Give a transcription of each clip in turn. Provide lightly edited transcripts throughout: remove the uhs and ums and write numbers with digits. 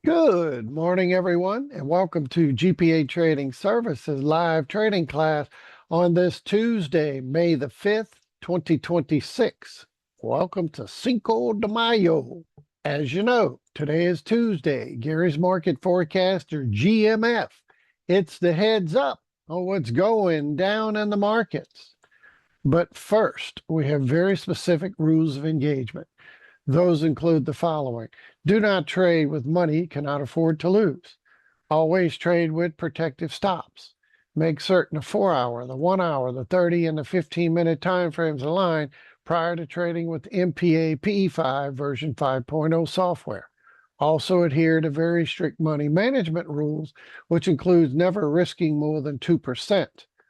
Good morning, everyone, and welcome to GPA Trading Services live trading class on this Tuesday, May the 5th, 2026. Welcome to Cinco de Mayo. As you know, today is Tuesday, Gary's Market Forecast, or GMF. It's the heads up on what's going down in the markets. But first, we have very specific rules of engagement. Those include the following. Do not trade with money you cannot afford to lose. Always trade with protective stops. Make certain the 4-hour, the 1-hour, the 30, and the 15-minute time frames align prior to trading with MPA PE5 version 5.0 software. Also adhere to very strict money management rules, which includes never risking more than 2%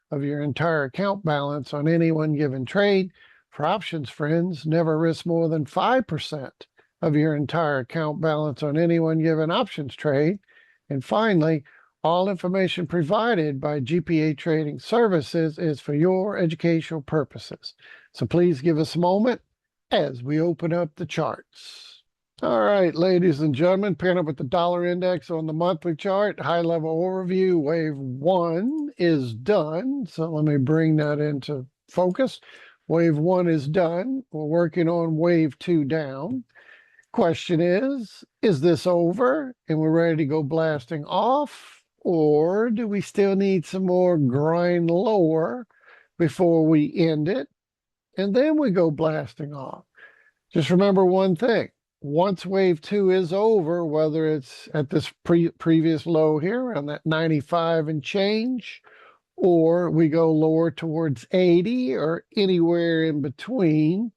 of your entire account balance on any one given trade. For options friends, never risk more than 5% of your entire account balance on any one given options trade. And finally, all information provided by GPA Trading Services is for your educational purposes. So please give us a moment as we open up the charts. All right, ladies and gentlemen, pairing up with the dollar index on the monthly chart, high-level overview, wave 1 is done. So let me bring that into focus. Wave 1 is done. We're working on wave 2 down. Question is this over and we're ready to go blasting off? Or do we still need some more grind lower before we end it? And then we go blasting off. Just remember one thing. Once wave 2 is over, whether it's at this previous low here around that 95 and change, or we go lower towards 80 or anywhere in between,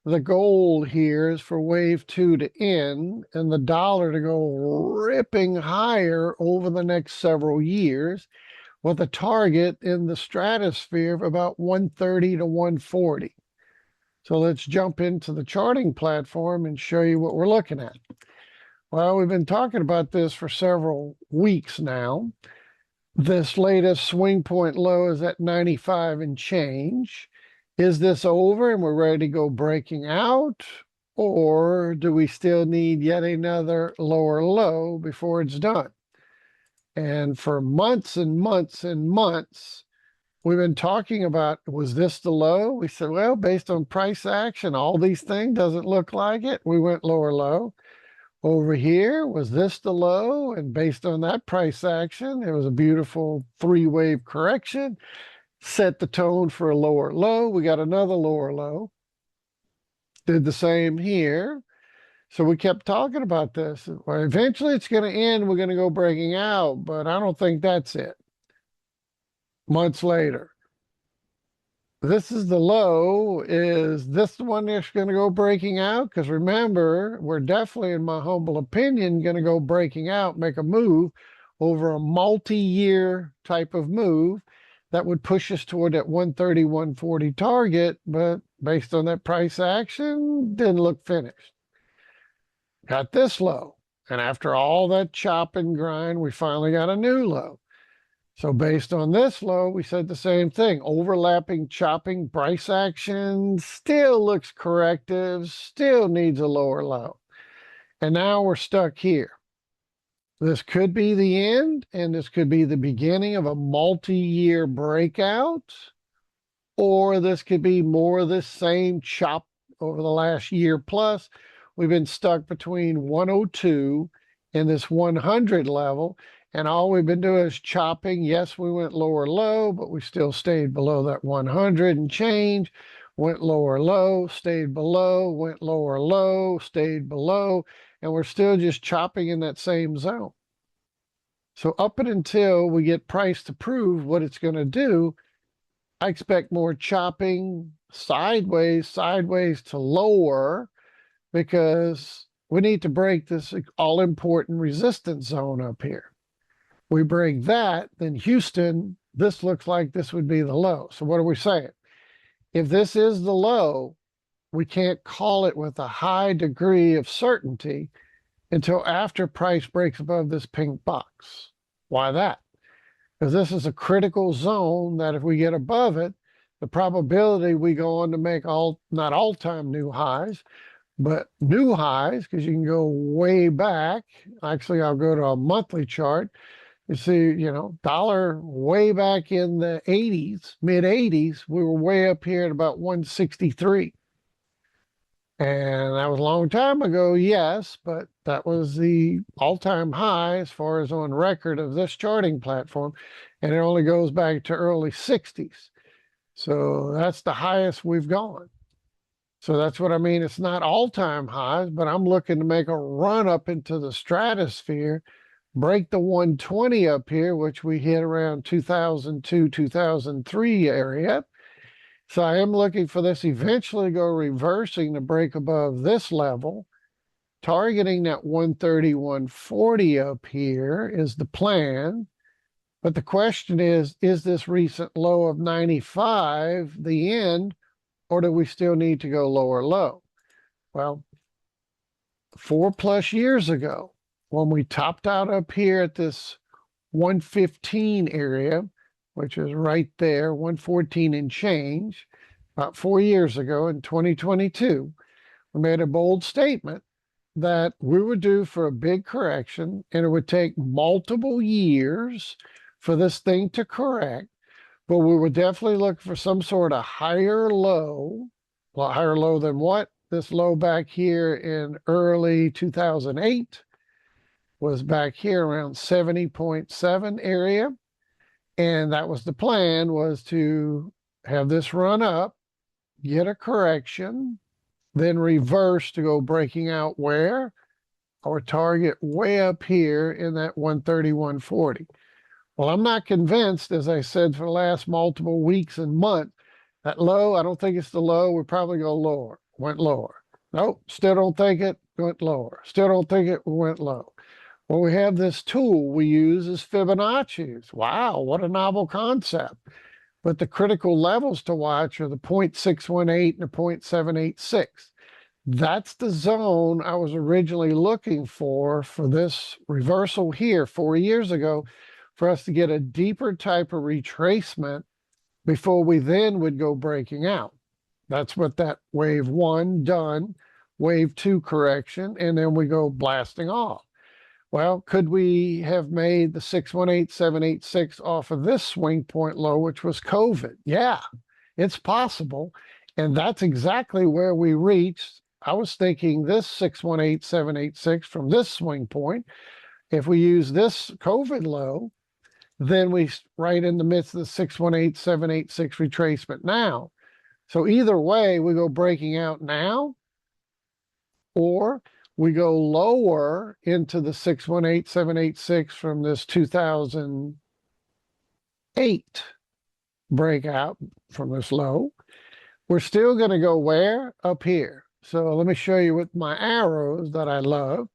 the goal here is for wave 2 to end and the dollar to go ripping higher over the next several years with a target in the stratosphere of about 130 to 140. So let's jump into the charting platform and show you what we're looking at. Well, we've been talking about this for several weeks now. This latest swing point low is at 95 and change. Is this over and we're ready to go breaking out? Or do we still need yet another lower low before it's done? And for months and months and months, we've been talking about, was this the low? We said, well, based on price action, all these things doesn't look like it. We went lower low. Over here, was this the low? And based on that price action, it was a beautiful 3-wave correction, set the tone for a lower low. We got another lower low. Did the same here. So we kept talking about this. Well, eventually it's going to end. We're going to go breaking out, but I don't think that's it. Months later. This is the low. Is this the one that's going to go breaking out? Because remember, we're definitely, in my humble opinion, going to go breaking out, make a move over a multi-year type of move that would push us toward that 130, 140 target. But based on that price action, didn't look finished. Got this low. And after all that chop and grind, we finally got a new low. So based on this low, we said the same thing. Overlapping, chopping, price action still looks corrective, still needs a lower low. And now we're stuck here. This could be the end, and this could be the beginning of a multi-year breakout, or this could be more of the same chop over the last year plus. We've been stuck between 102 and this 100 level. And all we've been doing is chopping. Yes, we went lower low, but we still stayed below that 100 and change. Went lower low, stayed below, went lower low, stayed below. And we're still just chopping in that same zone. So up until we get price to prove what it's going to do, I expect more chopping sideways to lower, because we need to break this all-important resistance zone up here. We break that, then Houston, this looks like this would be the low. So what are we saying? If this is the low, we can't call it with a high degree of certainty until after price breaks above this pink box. Why that? Because this is a critical zone that if we get above it, the probability we go on to make not all-time new highs, But new highs, because you can go way back. Actually, I'll go to a monthly chart. You see, dollar way back in the 80s, mid 80s, we were way up here at about 163. And that was a long time ago, yes, but that was the all-time high as far as on record of this charting platform. And it only goes back to early 60s. So that's the highest we've gone. So that's what I mean. It's not all-time highs, but I'm looking to make a run up into the stratosphere, break the 120 up here, which we hit around 2002, 2003 area. So I am looking for this eventually go reversing to break above this level. Targeting that 130, 140 up here is the plan. But the question is this recent low of 95 the end, or do we still need to go lower low? Well, 4+ years ago, when we topped out up here at this 115 area, which is right there, 114 and change, about 4 years ago in 2022, we made a bold statement that we were due for a big correction and it would take multiple years for this thing to correct, but we were definitely looking for some sort of higher low. Well, higher low than what? This low back here in early 2008 was back here around 70.7 area. And that was the plan, was to have this run up, get a correction, then reverse to go breaking out where? Our target way up here in that 130, 140. Well, I'm not convinced, as I said, for the last multiple weeks and months, that low, I don't think it's the low. We'll probably go lower. Went lower. Nope, still don't think it. Went lower. Still don't think it. Went low. Well, we have this tool we use is Fibonacci's. Wow, what a novel concept. But the critical levels to watch are the 0.618 and the 0.786. That's the zone I was originally looking for this reversal here 4 years ago, for us to get a deeper type of retracement before we then would go breaking out. That's what that wave 1 done, wave 2 correction, and then we go blasting off. Well, could we have made the 618,786 off of this swing point low, which was COVID? Yeah, it's possible. And that's exactly where we reached. I was thinking this 618,786 from this swing point. If we use this COVID low, then we right in the midst of the 618,786 retracement now. So either way, we go breaking out now, or we go lower into the 618,786 from this 2008 breakout from this low. We're still going to go where? Up here. So let me show you with my arrows that I love.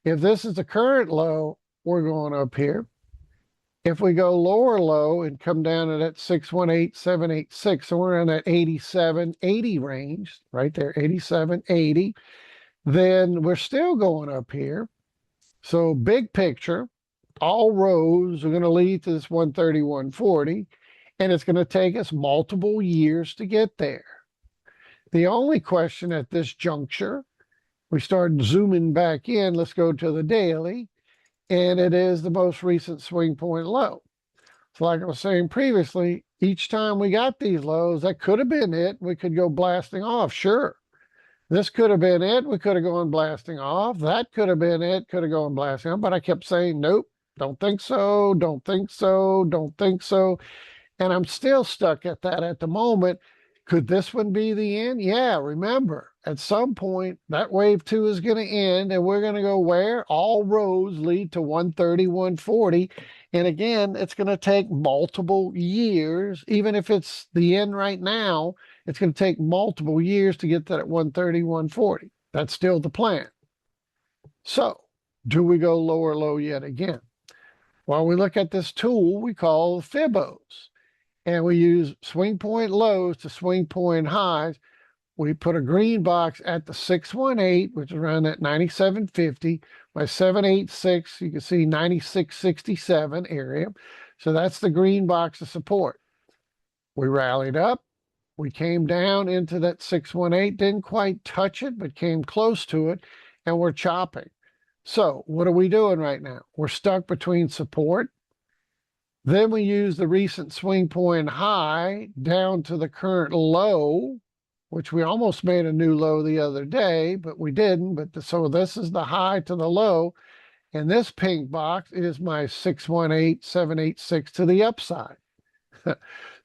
If this is the current low, we're going up here. If we go lower low and come down to that 618,786, so we're in that 87.80 range, right there, 87.80. Then we're still going up here. So big picture, all roads are going to lead to this 130, 140, and it's going to take us multiple years to get there. The only question at this juncture, we start zooming back in, let's go to the daily, and it is the most recent swing point low. So like I was saying previously, each time we got these lows, that could have been it. We could go blasting off, sure. This could have been it. We could have gone blasting off. That could have been it. Could have gone blasting off. But I kept saying, nope, don't think so, don't think so, don't think so. And I'm still stuck at that at the moment. Could this one be the end? Yeah, remember, at some point, that wave 2 is going to end, and we're going to go where? All roads lead to 130, 140. And again, it's going to take multiple years. Even if it's the end right now, it's going to take multiple years to get to that 130, 140. That's still the plan. So, do we go lower low yet again? Well, we look at this tool we call Fibos, and we use swing point lows to swing point highs. We put a green box at the 618, which is around that 97.50, by 786, you can see 96.67 area. So that's the green box of support. We rallied up, We came down into that 618, didn't quite touch it, but came close to it, and we're chopping. So what are we doing right now? We're stuck between support. Then we use the recent swing point high down to the current low, which we almost made a new low the other day, but we didn't. So this is the high to the low. And this pink box is my 618786 to the upside.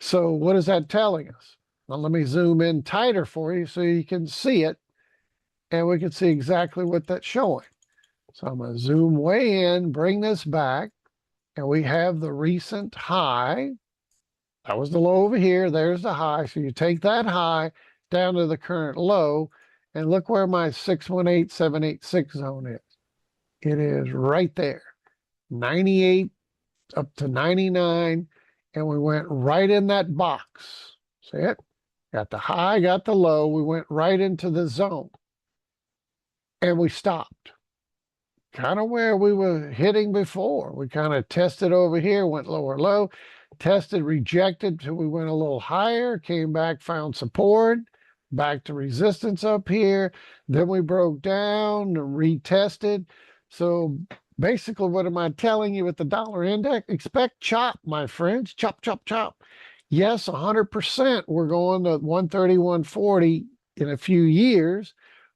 So what is that telling us? Well, let me zoom in tighter for you so you can see it, and we can see exactly what that's showing. So I'm going to zoom way in, bring this back, and we have the recent high. That was the low over here. There's the high. So you take that high down to the current low, and look where my 618786 zone is. It is right there, 98 up to 99, and we went right in that box. See it? Got the high, got the low. We went right into the zone, and we stopped. Kind of where we were hitting before. We kind of tested over here, went lower low, tested, rejected till we went a little higher, came back, found support, back to resistance up here. Then we broke down, retested. So basically, what am I telling you with the dollar index? Expect chop, my friends. Chop, chop, chop. Yes, 100%. We're going to 130, 140 in a few years.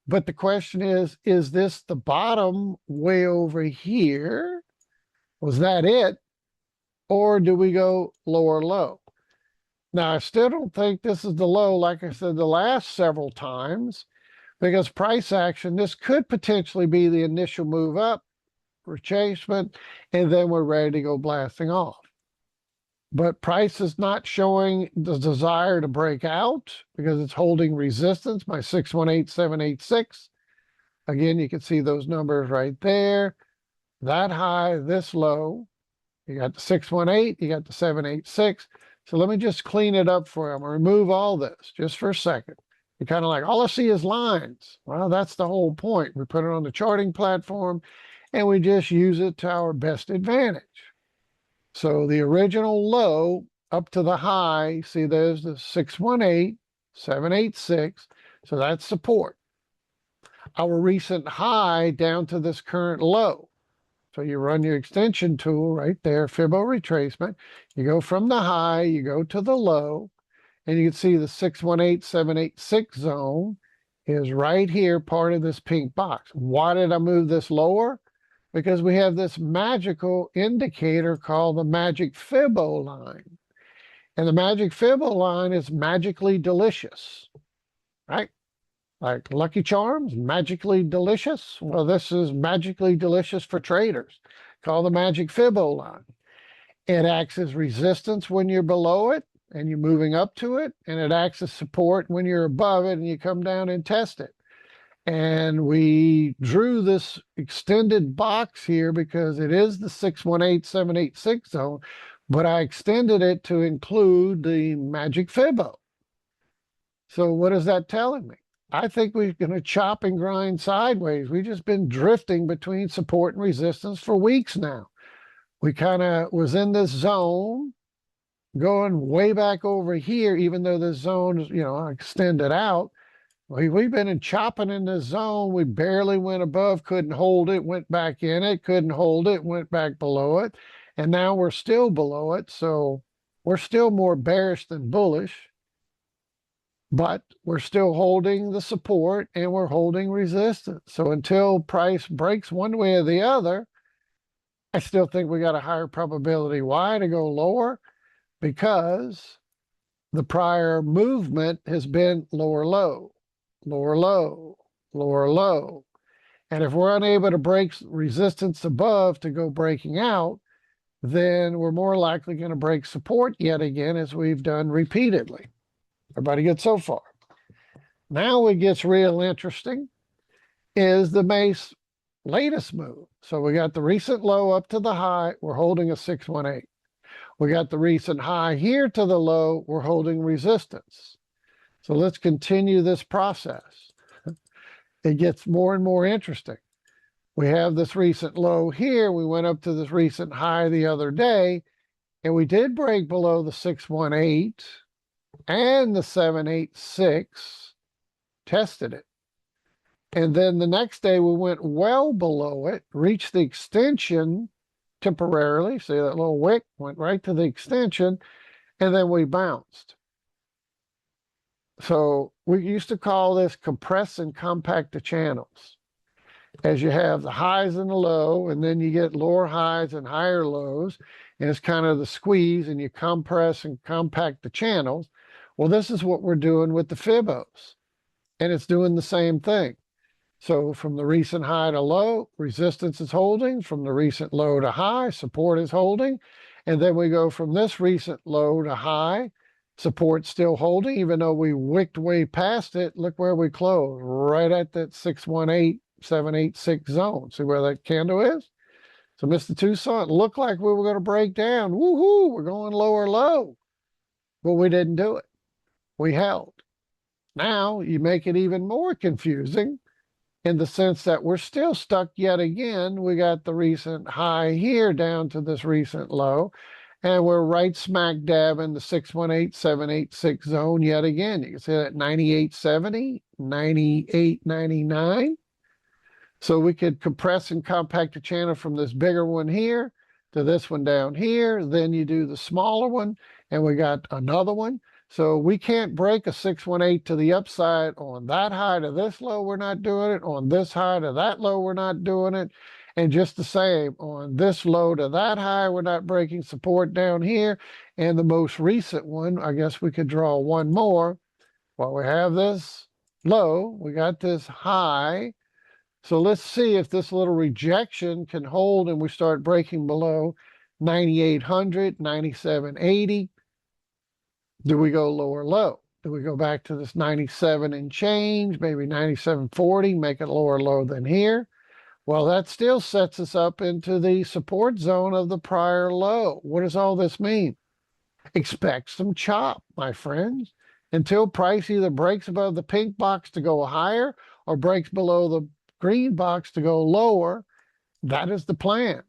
But the question is this the bottom way over here? Was that it? Or do we go lower low? Now, I still don't think this is the low, like I said the last several times, because price action, this could potentially be the initial move up, retracement, and then we're ready to go blasting off. But price is not showing the desire to break out because it's holding resistance, my 618786. Again, you can see those numbers right there. That high, this low. You got the 618, you got the 786. So let me just clean it up for you. I'm going to remove all this just for a second. You're kind of like, all I see is lines. Well, that's the whole point. We put it on the charting platform, and we just use it to our best advantage. So the original low up to the high, see there's the 618, 786. So that's support. Our recent high down to this current low. So you run your extension tool right there, Fibbo retracement. You go from the high, you go to the low, and you can see the 618, 786 zone is right here, part of this pink box. Why did I move this lower? Because we have this magical indicator called the magic Fibbo line. And the magic Fibbo line is magically delicious, right? Like Lucky Charms, magically delicious. Well, this is magically delicious for traders, called the magic Fibbo line. It acts as resistance when you're below it and you're moving up to it, and it acts as support when you're above it and you come down and test it. And we drew this extended box here because it is the 618, 786 zone, but I extended it to include the magic Fibbo. So what is that telling me? I think we're going to chop and grind sideways. We've just been drifting between support and resistance for weeks now. We kind of was in this zone going way back over here, even though the zone is, extended out. We've been chopping in this zone. We barely went above, couldn't hold it, went back in it, couldn't hold it, went back below it. And now we're still below it. So we're still more bearish than bullish, but we're still holding the support and we're holding resistance. So until price breaks one way or the other, I still think we got a higher probability. Why? To go lower? Because the prior movement has been lower low, lower low, lower low. And if we're unable to break resistance above to go breaking out, then we're more likely going to break support yet again, as we've done repeatedly. Everybody good so far? Now it gets real interesting is the latest move. So we got the recent low up to the high, we're holding a 618. We got the recent high here to the low, we're holding resistance. So let's continue this process. It gets more and more interesting. We have this recent low here. We went up to this recent high the other day, and we did break below the 618. and the 786 tested it. And then the next day we went well below it, reached the extension temporarily. See that little wick went right to the extension, and then we bounced. So we used to call this compress and compact the channels. As you have the highs and the low, and then you get lower highs and higher lows, and it's kind of the squeeze, and you compress and compact the channels. Well, this is what we're doing with the Fibos, and it's doing the same thing. So from the recent high to low, resistance is holding. From the recent low to high, support is holding. And then we go from this recent low to high, support still holding, even though we wicked way past it. Look where we closed, right at that 618, 786 zone. See where that candle is? So Mr. Tucson, it looked like we were going to break down. Woohoo, we're going lower low. But we didn't do it. We held. Now you make it even more confusing, in the sense that we're still stuck yet again. We got the recent high here down to this recent low, and we're right smack dab in the 618, 786 zone yet again. You can see that 98.70, 98.99. So we could compress and compact the channel from this bigger one here to this one down here. Then you do the smaller one, and we got another one. So we can't break a 618 to the upside on that high to this low. We're not doing it. On this high to that low, we're not doing it. And just the same, on this low to that high, we're not breaking support down here. And the most recent one, I guess we could draw one more. Well, we have this low, we got this high. So let's see if this little rejection can hold and we start breaking below 9,800, 9,780. Do we go lower low? Do we go back to this 97 and change, maybe 97.40, make it lower low than here? Well, that still sets us up into the support zone of the prior low. What does all this mean? Expect some chop, my friends, until price either breaks above the pink box to go higher or breaks below the green box to go lower. That is the plan.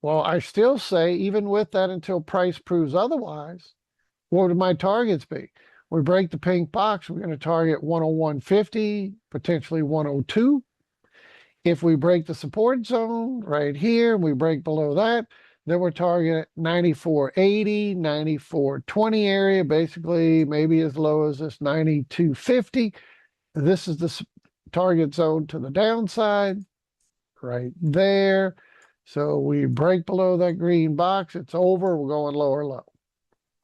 Well, I still say, even with that, until price proves otherwise, what would my targets be? We break the pink box, we're going to target 101.50, potentially 102. If we break the support zone right here, we break below that, then we're targeting 94.80, 94.20 area, basically maybe as low as this 92.50. This is the target zone to the downside right there. So we break below that green box, it's over, we're going lower low.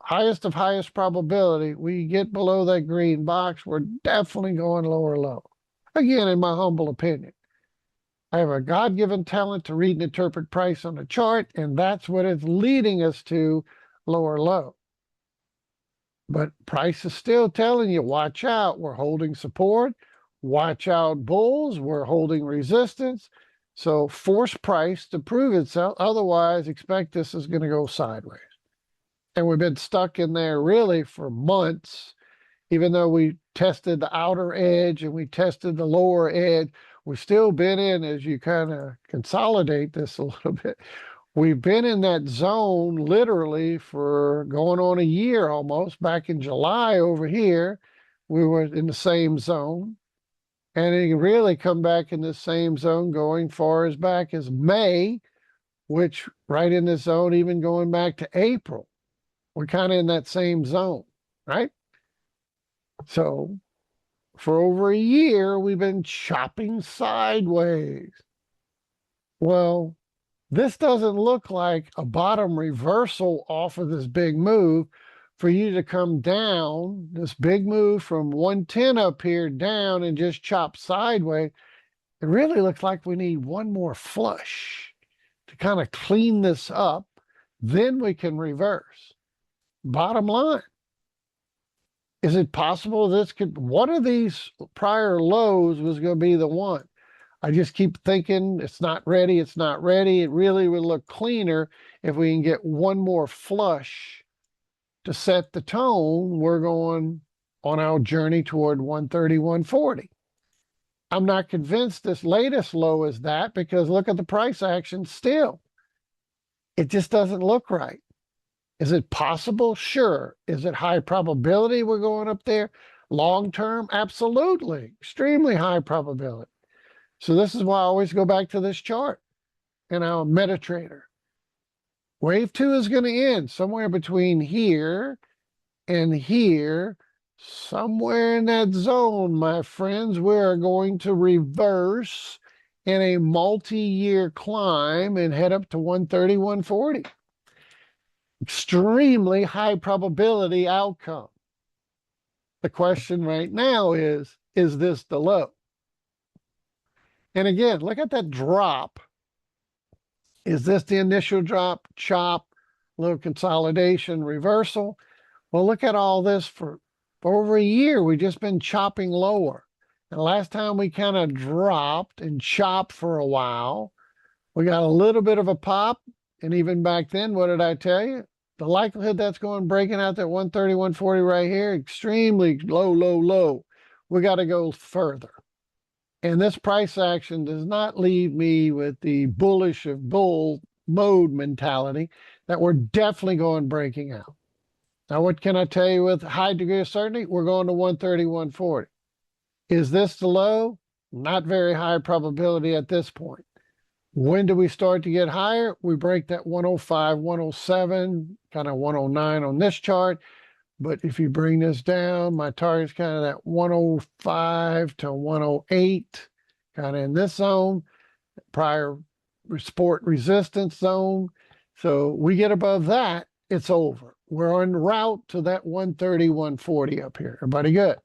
Highest of highest probability, we get below that green box, we're definitely going lower low. Again, in my humble opinion, I have a God-given talent to read and interpret price on a chart, and that's what is leading us to lower low. But price is still telling you, watch out, we're holding support. Watch out, bulls, we're holding resistance. So force price to prove itself. Otherwise, expect this is going to go sideways. And we've been stuck in there really for months. Even though we tested the outer edge and we tested the lower edge, we've still been in, as you kind of consolidate this a little bit, we've been in that zone literally for going on a year almost. Back in July over here, we were in the same zone. And it can really come back in the same zone going far as back as May, which right in this zone, even going back to April. We're kind of in that same zone, right? So for over a year, we've been chopping sideways. Well, this doesn't look like a bottom reversal off of this big move for you to come down, this big move from 110 up here down and just chop sideways. It really looks like we need one more flush to kind of clean this up. Then we can reverse. Bottom line, is it possible this could, one of these prior lows was going to be the one? I just keep thinking it's not ready, it's not ready. It really would look cleaner if we can get one more flush to set the tone. We're going on our journey toward 131.40. I'm not convinced this latest low is that, because look at the price action still. It just doesn't look right. Is it possible? Sure. Is it high probability we're going up there? Long term? Absolutely. Extremely high probability. So this is why I always go back to this chart in our MetaTrader. Wave 2 is going to end somewhere between here and here. Somewhere in that zone, my friends, we are going to reverse in a multi-year climb and head up to 130, 140. Extremely high probability outcome. The question right now is this the low? And again, look at that drop. Is this the initial drop, chop, little consolidation, reversal? Well, look at all this for over a year. We've just been chopping lower. And last time we kind of dropped and chopped for a while, we got a little bit of a pop. And even back then, what did I tell you? The likelihood that's going breaking out that 130, 140 right here, extremely low, low, low. We got to go further. And this price action does not leave me with the bullish of bull mode mentality that we're definitely going breaking out. Now, what can I tell you with high degree of certainty? We're going to 130, 140. Is this the low? Not very high probability at this point. When do we start to get higher? We break that 105, 107, kind of 109 on this chart. But if you bring this down, my target's kind of that 105 to 108, kind of in this zone, prior support resistance zone. So we get above that, it's over. We're en route to that 130, 140 up here. Everybody good?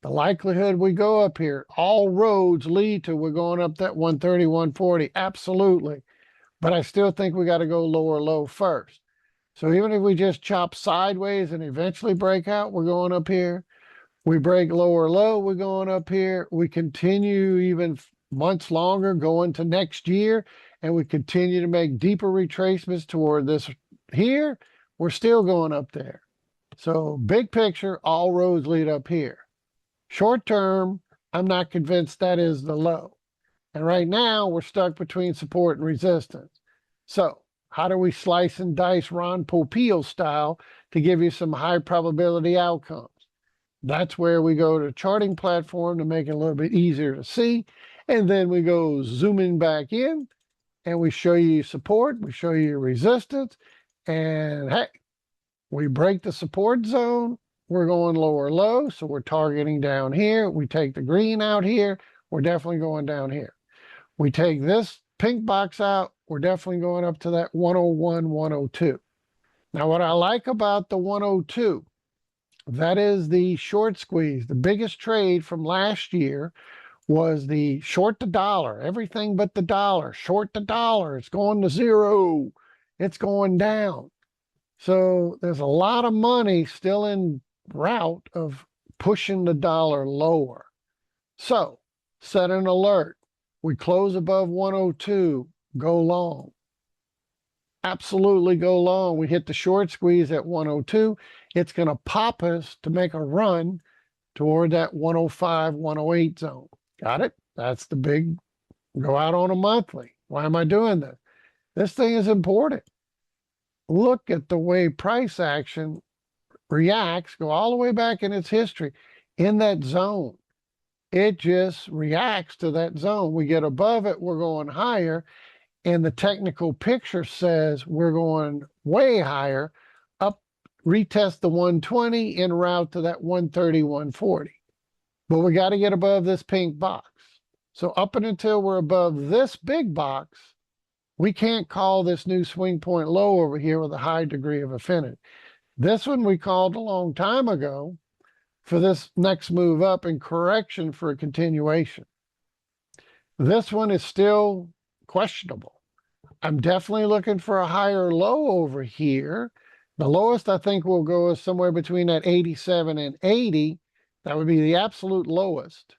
The likelihood we go up here, all roads lead to we're going up that 130, 140. Absolutely. But I still think we got to go lower low first. So even if we just chop sideways and eventually break out, we're going up here. We break lower low, we're going up here. We continue even months longer going to next year, and we continue to make deeper retracements toward this here. We're still going up there. So big picture, all roads lead up here. Short term, I'm not convinced that is the low. And right now, we're stuck between support and resistance. So how do we slice and dice Ron Popeil style to give you some high probability outcomes? That's where we go to charting platform to make it a little bit easier to see. And then we go zooming back in and we show you support, we show you resistance, and hey, we break the support zone. We're going lower low, so we're targeting down here. We take the green out here, we're definitely going down here. We take this pink box out, we're definitely going up to that 101, 102. Now, what I like about the 102, that is the short squeeze. The biggest trade from last year was the short the dollar, everything but the dollar, short the dollar. It's going to zero. It's going down. So there's a lot of money still in route of pushing the dollar lower. So set an alert. We close above 102, go long. Absolutely go long. We hit the short squeeze at 102. It's going to pop us to make a run toward that 105, 108 zone. Got it? That's the big go out on a monthly. Why am I doing this? This thing is important. Look at the way price action reacts, go all the way back in its history in that zone. It just reacts to that zone. We get above it, we're going higher, and the technical picture says we're going way higher, up, retest the 120 en route to that 130, 140. But we got to get above this pink box. So up and until we're above this big box, we can't call this new swing point low over here with a high degree of affinity. This one we called a long time ago for this next move up in correction for a continuation. This one is still questionable. I'm definitely looking for a higher low over here. The lowest I think will go is somewhere between that 87 and 80. That would be the absolute lowest.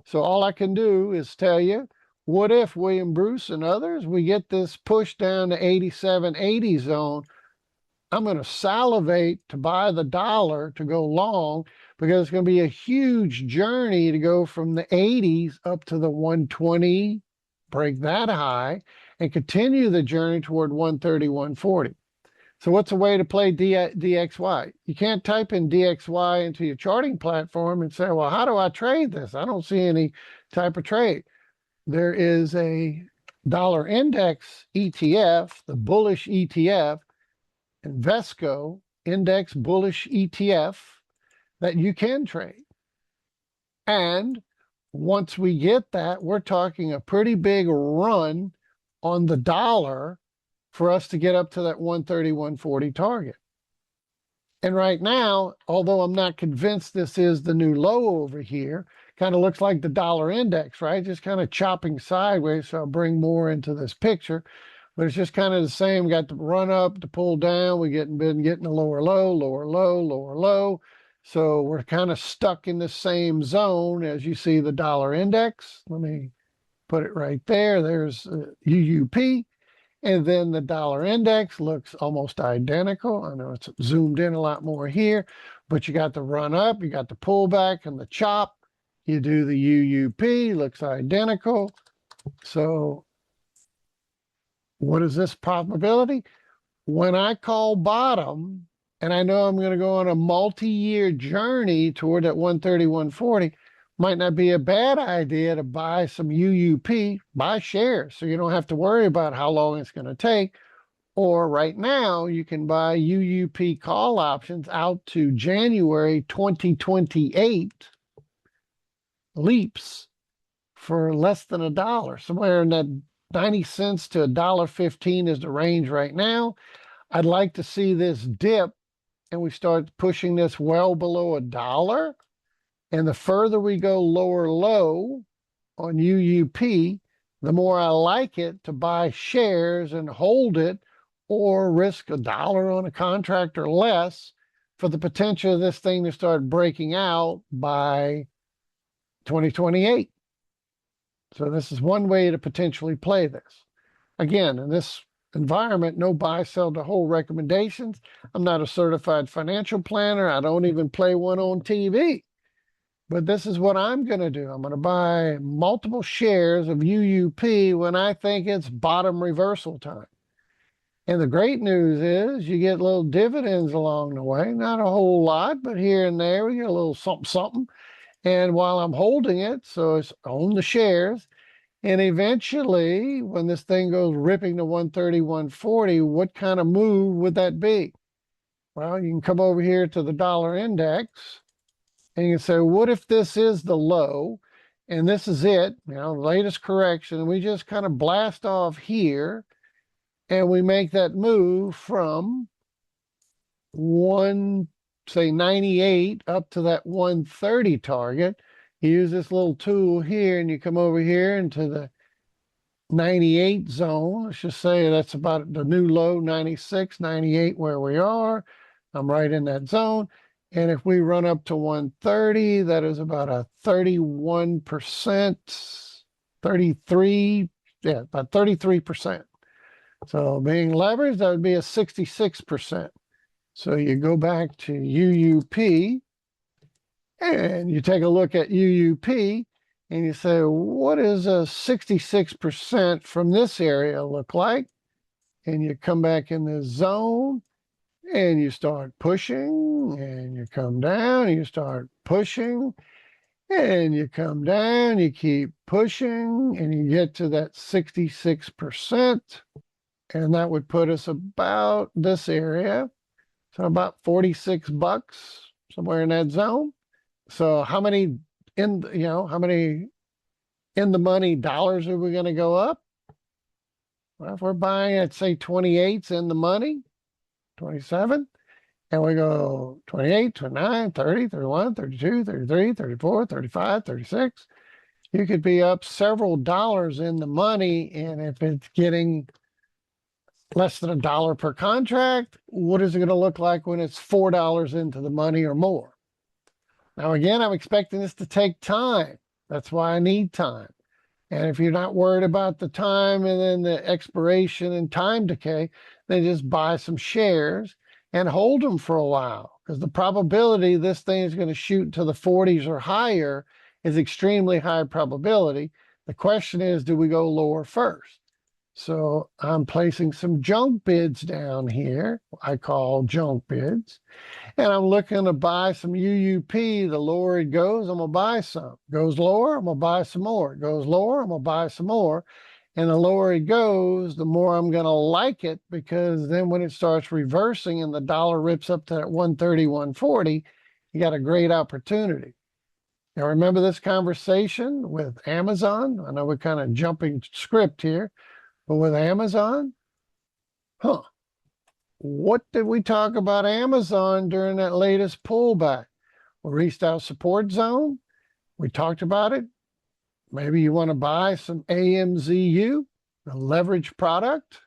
So all I can do is tell you, what if William Bruce and others, we get this push down to 87, 80 zone? I'm going to salivate to buy the dollar to go long because it's going to be a huge journey to go from the 80s up to the 120, break that high, and continue the journey toward 130, 140. So what's a way to play DXY? You can't type in DXY into your charting platform and say, well, how do I trade this? I don't see any type of trade. There is a dollar index ETF, the bullish ETF, Invesco index bullish ETF that you can trade. And once we get that, we're talking a pretty big run on the dollar for us to get up to that 130, 140 target. And right now, although I'm not convinced this is the new low over here, kind of looks like the dollar index, right? Just kind of chopping sideways. So I'll bring more into this picture, but it's just kind of the same. Got the run up, the pull down. Been getting a lower low, lower low, lower low. So we're kind of stuck in the same zone as you see the dollar index. Let me put it right there. There's UUP. And then the dollar index looks almost identical. I know it's zoomed in a lot more here, but you got the run up, you got the pullback and the chop. You do the UUP, looks identical. So what is this probability? When I call bottom, and I know I'm going to go on a multi-year journey toward that 130, 140, might not be a bad idea to buy some UUP, buy shares, so you don't have to worry about how long it's going to take. Or right now, you can buy UUP call options out to January 2028 leaps for less than $1, somewhere in that 90 cents to $1.15 is the range right now. I'd like to see this dip and we start pushing this well below $1. And the further we go lower low on UUP, the more I like it to buy shares and hold it or risk $1 on a contract or less for the potential of this thing to start breaking out by 2028. So this is one way to potentially play this. Again, in this environment, no buy, sell to hold recommendations. I'm not a certified financial planner. I don't even play one on TV. But this is what I'm going to do. I'm going to buy multiple shares of UUP when I think it's bottom reversal time. And the great news is you get little dividends along the way. Not a whole lot, but here and there we get a little something, something. And while I'm holding it, so it's own the shares. And eventually, when this thing goes ripping to 130, 140, what kind of move would that be? Well, you can come over here to the dollar index. And you can say, what if this is the low and this is it, the latest correction, and we just kind of blast off here and we make that move from say 98 up to that 130 target. You use this little tool here and you come over here into the 98 zone. Let's just say that's about the new low, 96, 98 where we are. I'm right in that zone. And if we run up to 130, that is about a 31%, 33, about 33%. So being leveraged, that would be a 66%. So you go back to UUP and you take a look at UUP and you say, what does a 66% from this area look like? And you come back in this zone. And you start pushing, and you come down, you start pushing, and you come down, you keep pushing, and you get to that 66%. And that would put us about this area. So about 46 bucks, somewhere in that zone. So how many in the money dollars are we going to go up? Well, if we're buying at say 28's in the money, 27, and we go 28, 29, 30, 31, 32, 33, 34, 35, 36. You could be up several dollars in the money, and if it's getting less than $1 per contract, what is it going to look like when it's $4 into the money or more? Now, again, I'm expecting this to take time. That's why I need time. And if you're not worried about the time and then the expiration and time decay, then just buy some shares and hold them for a while, because the probability this thing is going to shoot to the 40s or higher is extremely high probability. The question is, do we go lower first? So I'm placing some junk bids down here. I call junk bids. And I'm looking to buy some UUP. The lower it goes, I'm going to buy some. Goes lower, I'm going to buy some more. Goes lower, I'm going to buy some more. And the lower it goes, the more I'm going to like it, because then when it starts reversing and the dollar rips up to that 130, 140, you got a great opportunity. Now, remember this conversation with Amazon? I know we're kind of jumping script here, but with Amazon, what did we talk about Amazon during that latest pullback? We reached our support zone. We talked about it. Maybe you want to buy some AMZU, the leverage product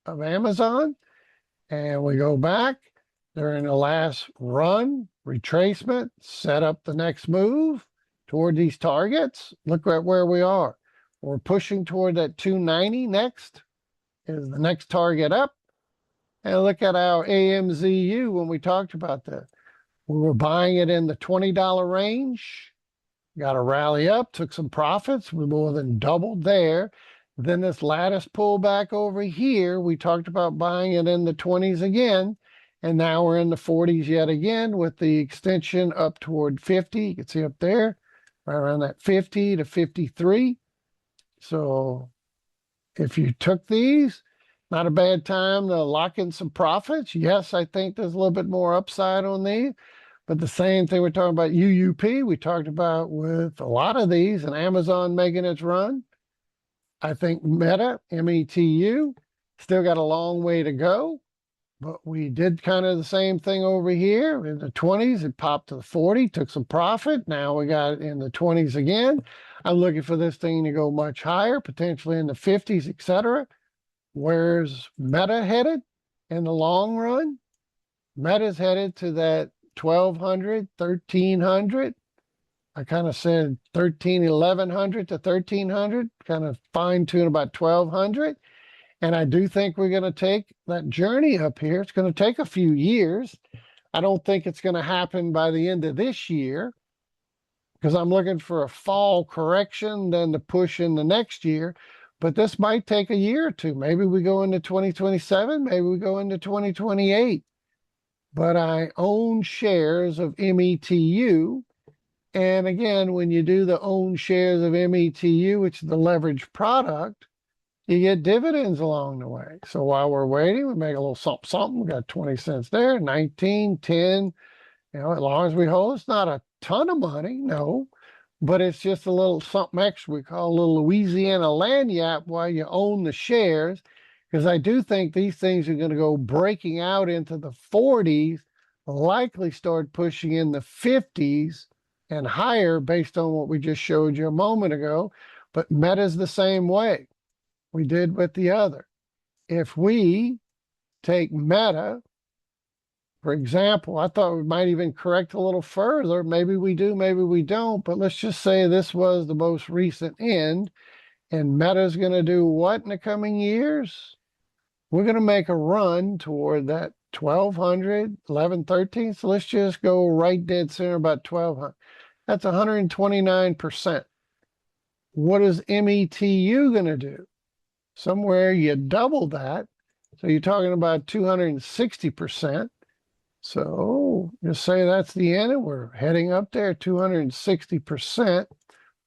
of Amazon. And we go back during the last run, retracement, set up the next move toward these targets. Look at where we are. We're pushing toward that 290 next is the next target up. And look at our AMZU when we talked about that. We were buying it in the $20 range. Got a rally up, took some profits. We more than doubled there. Then this latest pullback over here, we talked about buying it in the 20s again. And now we're in the 40s yet again with the extension up toward 50. You can see up there, right around that 50 to 53. So if you took these, not a bad time to lock in some profits. Yes, I think there's a little bit more upside on these. But the same thing we're talking about UUP, we talked about with a lot of these and Amazon making its run. I think Meta, METU, still got a long way to go. But we did kind of the same thing over here in the 20s. It popped to the 40, took some profit. Now we got it in the 20s again. I'm looking for this thing to go much higher, potentially in the 50s, etc. Where's Meta headed in the long run? Meta's headed to that 1200, 1300. I kind of said 1100 to 1300, kind of fine tune about 1200. And I do think we're going to take that journey up here. It's going to take a few years. I don't think it's going to happen by the end of this year, because I'm looking for a fall correction, then to push in the next year. But this might take a year or two. Maybe we go into 2027, maybe we go into 2028. But I own shares of METU. And again, when you do the own shares of METU, which is the leverage product, you get dividends along the way. So while we're waiting, we make a little something, something. We got 20 cents there, 19, 10. You know, as long as we hold, it's not a ton of money, no. But it's just a little something extra. We call a little Louisiana lagniappe while you own the shares. Because I do think these things are going to go breaking out into the 40s, likely start pushing in the 50s and higher based on what we just showed you a moment ago. But Meta's the same way. We did with the other. If we take Meta, for example, I thought we might even correct a little further. Maybe we do, maybe we don't. But let's just say this was the most recent end. And Meta's going to do what in the coming years? We're going to make a run toward that 1200, 11, 13. So let's just go right dead center about 1200. That's 129%. What is METU going to do? Somewhere you double that. So you're talking about 260%. So just say that's the end, and we're heading up there. 260%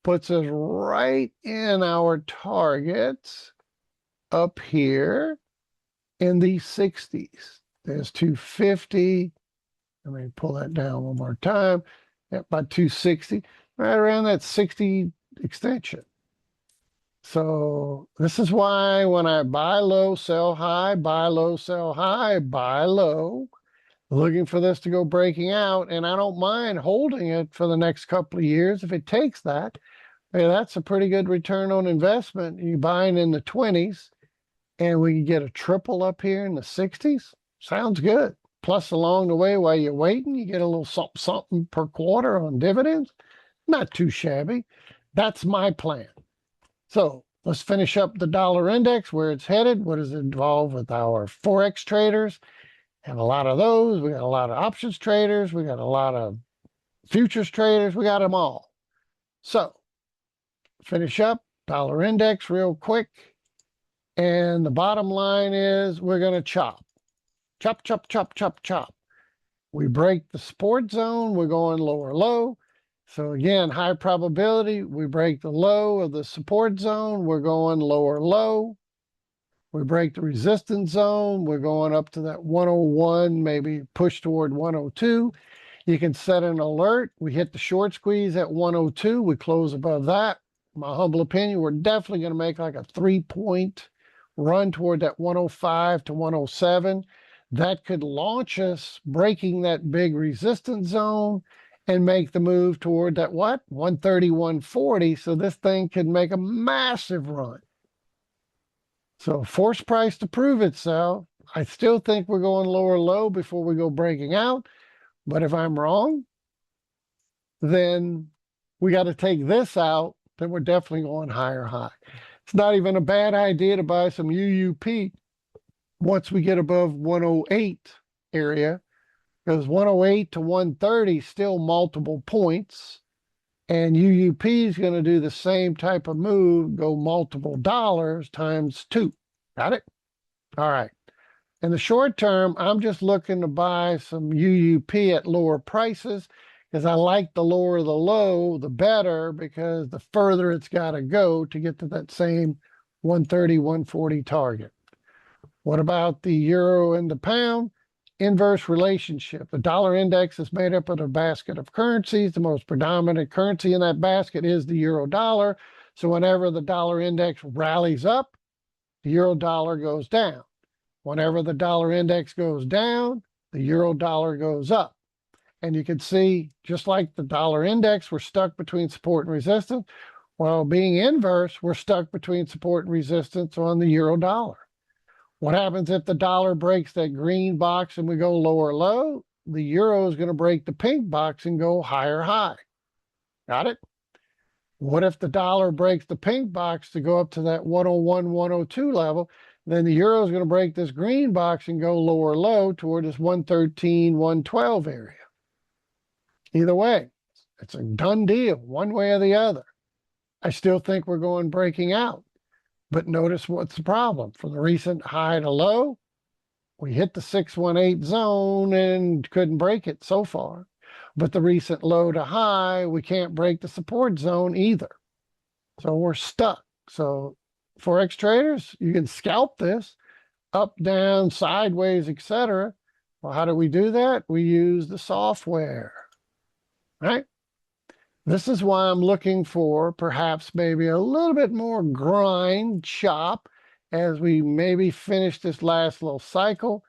puts us right in our targets up here in the 60s. There's 250. Let me pull that down one more time. Yep, about 260, right around that 60 extension. So this is why when I buy low, sell high, buy low, sell high, buy low, looking for this to go breaking out. And I don't mind holding it for the next couple of years. If it takes that, hey, that's a pretty good return on investment. You're buying in the 20s and we can get a triple up here in the 60s. Sounds good. Plus along the way while you're waiting, you get a little something, something per quarter on dividends. Not too shabby. That's my plan. So let's finish up the dollar index, where it's headed. What is involved with our Forex traders? Have a lot of those. We got a lot of options traders. We got a lot of futures traders. We got them all. So finish up dollar index real quick. And the bottom line is we're going to chop. Chop, chop, chop, chop, chop. We break the support zone, we're going lower low. So again, high probability, we break the low of the support zone, we're going lower low. We break the resistance zone, we're going up to that 101, maybe push toward 102. You can set an alert. We hit the short squeeze at 102, we close above that. My humble opinion, we're definitely going to make like a 3-point run toward that 105 to 107. That could launch us breaking that big resistance zone and make the move toward that what? 130, 140. So this thing could make a massive run. So force price to prove itself. I still think we're going lower low before we go breaking out. But if I'm wrong, then we got to take this out. Then we're definitely going higher high. It's not even a bad idea to buy some UUP once we get above 108 area, because 108 to 130 still multiple points, and UUP is going to do the same type of move, go multiple dollars times 2. Got it? All right. In the short term, I'm just looking to buy some UUP at lower prices because I like the lower the low, the better, because the further it's got to go to get to that same 130, 140 target. What about the euro and the pound? Inverse relationship. The dollar index is made up of a basket of currencies. The most predominant currency in that basket is the euro dollar. So whenever the dollar index rallies up, the euro dollar goes down. Whenever the dollar index goes down, the euro dollar goes up. And you can see, just like the dollar index, we're stuck between support and resistance. Well, being inverse, we're stuck between support and resistance on the euro dollar. What happens if the dollar breaks that green box and we go lower low? The euro is going to break the pink box and go higher high. Got it? What if the dollar breaks the pink box to go up to that 101, 102 level? Then the euro is going to break this green box and go lower low toward this 113, 112 area. Either way, it's a done deal, one way or the other. I still think we're going breaking out. But notice what's the problem. From the recent high to low, we hit the 618 zone and couldn't break it so far. But the recent low to high, we can't break the support zone either. So we're stuck. So Forex traders, you can scalp this up, down, sideways, etc. Well, how do we do that? We use the software, right? This is why I'm looking for perhaps maybe a little bit more grind, chop, as we maybe finish this last little cycle.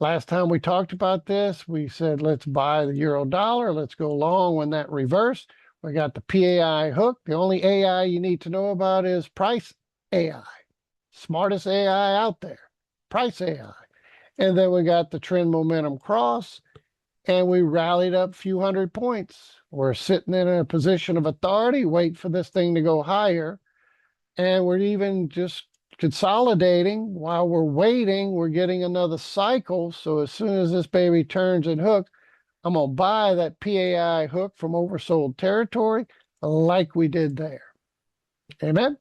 Last time we talked about this, we said, let's buy the euro dollar. Let's go long when that reversed. We got the PAI hook. The only AI you need to know about is price AI. Smartest AI out there, price AI. And then we got the trend momentum cross, and we rallied up a few hundred points. We're sitting in a position of authority, wait for this thing to go higher. And we're even just consolidating. While we're waiting, we're getting another cycle. So as soon as this baby turns and hooks, I'm going to buy that PAI hook from oversold territory like we did there. Amen?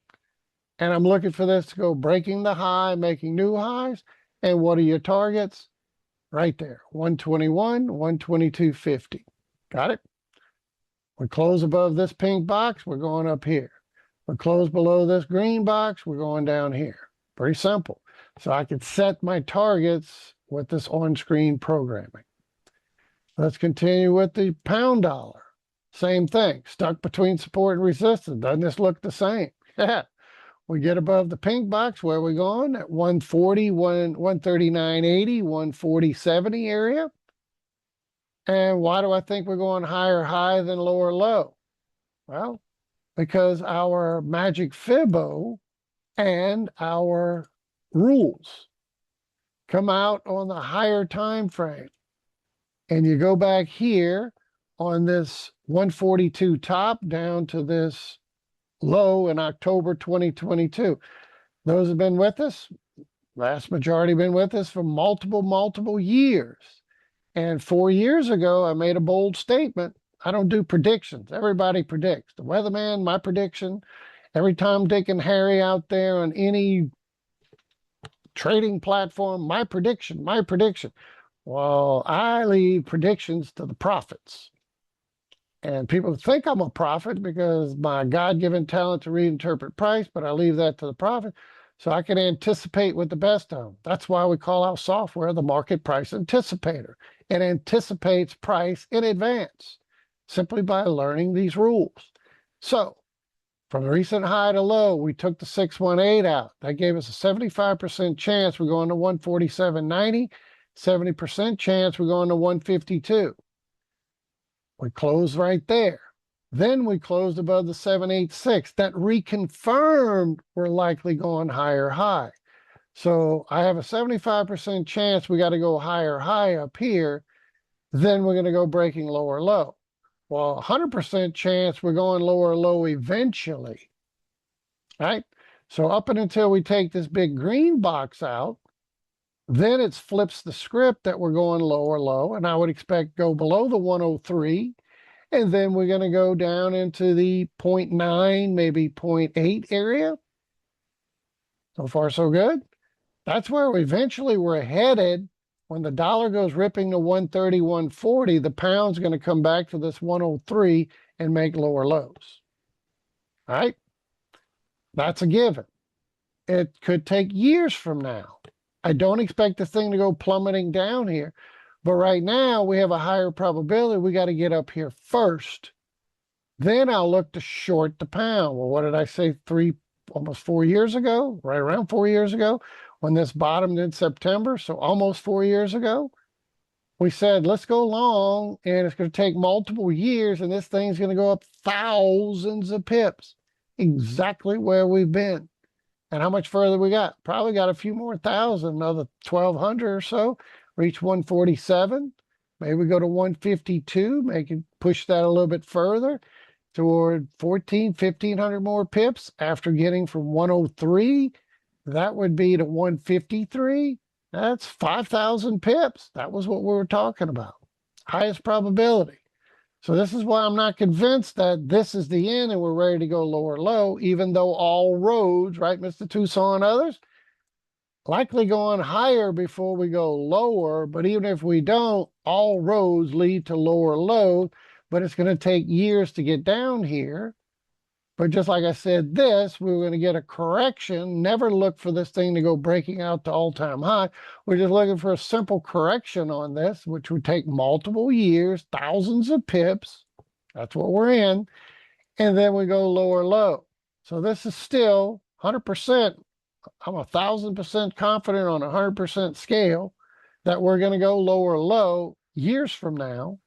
And I'm looking for this to go breaking the high, making new highs. And what are your targets? Right there, 121, 122.50. Got it? We close above this pink box, we're going up here. We close below this green box, we're going down here. Pretty simple. So I could set my targets with this on-screen programming. Let's continue with the pound dollar. Same thing, stuck between support and resistance. Doesn't this look the same? Yeah. We get above the pink box, where are we going? At 140, 139.80, 140.70 area. And why do I think we're going higher high than lower low? Well, because our magic Fibbo and our rules come out on the higher time frame. And you go back here on this 142 top down to this low in October 2022. Those have been with us, vast majority been with us for multiple years. And 4 years ago, I made a bold statement. I don't do predictions. Everybody predicts. The weatherman, my prediction, every Tom, Dick, and Harry out there on any trading platform, my prediction, my prediction. Well, I leave predictions to the prophets. And people think I'm a prophet because my God-given talent to reinterpret price, but I leave that to the prophet so I can anticipate with the best of them. That's why we call our software the Market Price Anticipator. It anticipates price in advance simply by learning these rules. So from the recent high to low, we took the 618 out. That gave us a 75% chance we're going to 147.90, 70% chance we're going to 152. We closed right there. Then we closed above the 786. That reconfirmed we're likely going higher high. So I have a 75% chance we got to go higher high up here. Then we're going to go breaking lower low. Well, 100% chance we're going lower low eventually. Right? So up until we take this big green box out, then it flips the script that we're going lower low, and I would expect go below the 103, and then we're going to go down into the 0.9, maybe 0.8 area. So far, so good. That's where we're headed. When the dollar goes ripping to 130, 140, the pound's going to come back to this 103 and make lower lows. All right? That's a given. It could take years from now. I don't expect the thing to go plummeting down here. But right now, we have a higher probability. We got to get up here first. Then I'll look to short the pound. Well, what did I say almost 4 years ago? Right around 4 years ago, when this bottomed in September, so almost 4 years ago, we said, let's go long, and it's going to take multiple years, and this thing's going to go up thousands of pips. Exactly where we've been. And how much further we got? Probably got a few more thousand, another 1,200 or so, reach 147. Maybe we go to 152, make it push that a little bit further toward 1,500 more pips after getting from 103. That would be to 153. That's 5,000 pips. That was what we were talking about. Highest probability. So this is why I'm not convinced that this is the end and we're ready to go lower low, even though all roads, right, Mr. Tucson and others, likely going higher before we go lower. But even if we don't, all roads lead to lower low, but it's going to take years to get down here. But just like I said, we're going to get a correction. Never look for this thing to go breaking out to all-time high. We're just looking for a simple correction on this, which would take multiple years, thousands of pips. That's what we're in. And then we go lower low. So this is still 100%. I'm 1,000% confident on a 100% scale that we're going to go lower low years from now.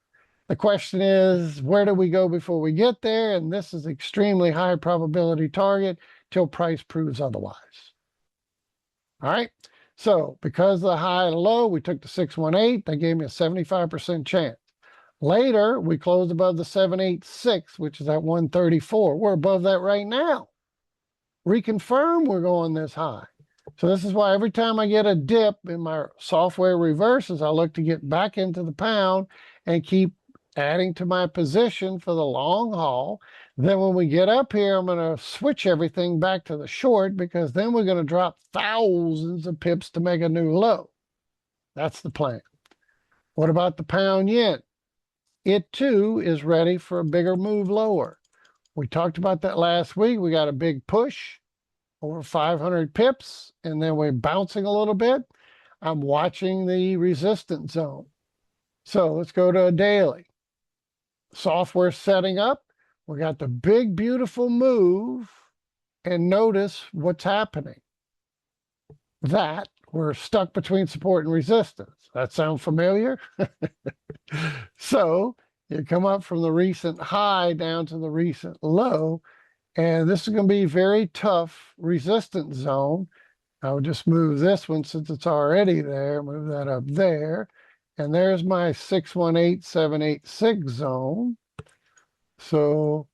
The question is, where do we go before we get there? And this is extremely high probability target till price proves otherwise. All right. So because of the high and low, we took the 618. That gave me a 75% chance. Later, we closed above the 786, which is at 134. We're above that right now. Reconfirm we're going this high. So this is why every time I get a dip in my software reverses, I look to get back into the pound and keep adding to my position for the long haul. Then when we get up here, I'm going to switch everything back to the short because then we're going to drop thousands of pips to make a new low. That's the plan. What about the pound yen? It too is ready for a bigger move lower. We talked about that last week. We got a big push over 500 pips, and then we're bouncing a little bit. I'm watching the resistance zone. So let's go to a daily. Software setting up. We got the big, beautiful move, and notice what's happening. That we're stuck between support and resistance. That sound familiar? So you come up from the recent high down to the recent low, and this is going to be very tough resistance zone. I'll just move this one since it's already there, move that up there. And there's my 618786 zone. So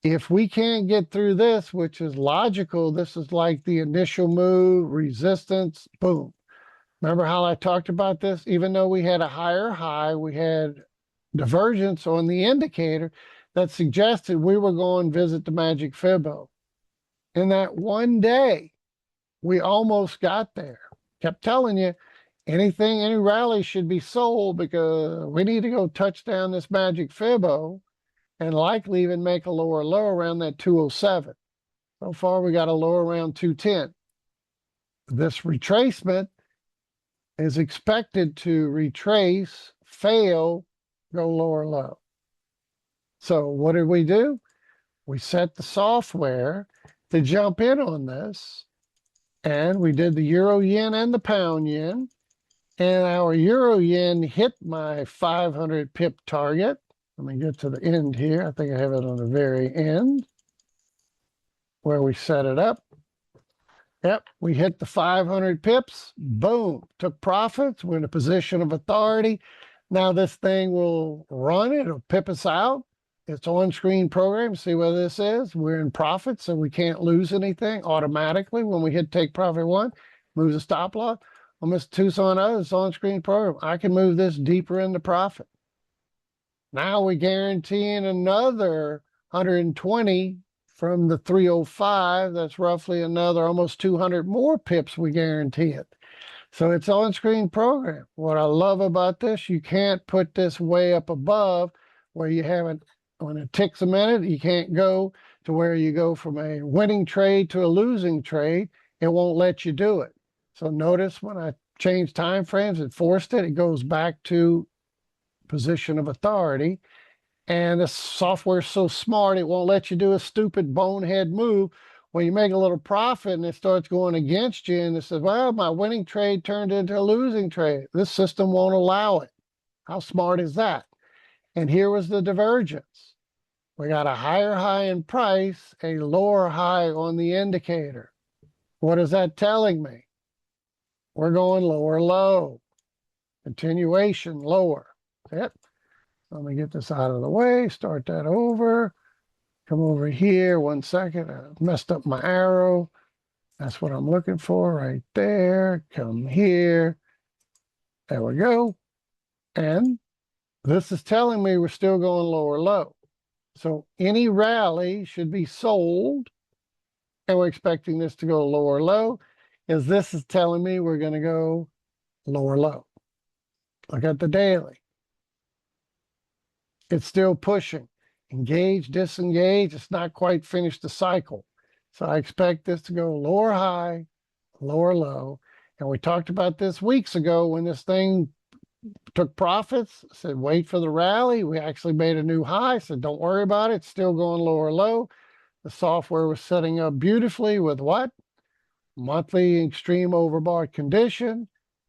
if we can't get through this, which is logical, this is like the initial move, resistance, boom. Remember how I talked about this? Even though we had a higher high, we had divergence on the indicator that suggested we were going to visit the magic Fibbo. In that one day, we almost got there. kept telling you, any rally should be sold because we need to go touch down this magic Fibbo and likely even make a lower low around that 207. So far, we got a low around 210. This retracement is expected to retrace, fail, go lower low. So what did we do? We set the software to jump in on this, and we did the euro yen and the pound yen, and our euro yen hit my 500 pip target. Let me get to the end here. I think I have it on the very end where we set it up. Yep, we hit the 500 pips. Boom, took profits. We're in a position of authority. Now this thing will run. It'll pip us out. It's on-screen program. See what this is? We're in profit, so we can't lose anything automatically when we hit take profit one. Moves the stop loss. On Mr. Tucson, it's on-screen program. I can move this deeper into profit. Now we're guaranteeing another 120 from the 305. That's roughly another almost 200 more pips we guarantee it. So it's on-screen program. What I love about this, you can't put this way up above where you haven't, when it ticks a minute, you can't go to where you go from a winning trade to a losing trade. It won't let you do it. So notice when I change time frames and forced it, it goes back to position of authority. And the software is so smart, it won't let you do a stupid bonehead move when you make a little profit and it starts going against you and it says, well, my winning trade turned into a losing trade. This system won't allow it. How smart is that? And here was the divergence. We got a higher high in price, a lower high on the indicator. What is that telling me? We're going lower low. Continuation lower. Yep. Let me get this out of the way, start that over. Come over here, 1 second. I messed up my arrow. That's what I'm looking for right there. Come here. There we go. And this is telling me we're still going lower low. So any rally should be sold, and we're expecting this to go lower low, as this is telling me we're going to go lower low. Look at the daily. It's still pushing. Engage, disengage. It's not quite finished the cycle. So I expect this to go lower high, lower low. And we talked about this weeks ago when this thing took profits. I said, wait for the rally. We actually made a new high. I said, don't worry about it. It's still going lower low. The software was setting up beautifully with what? Monthly extreme overbought condition.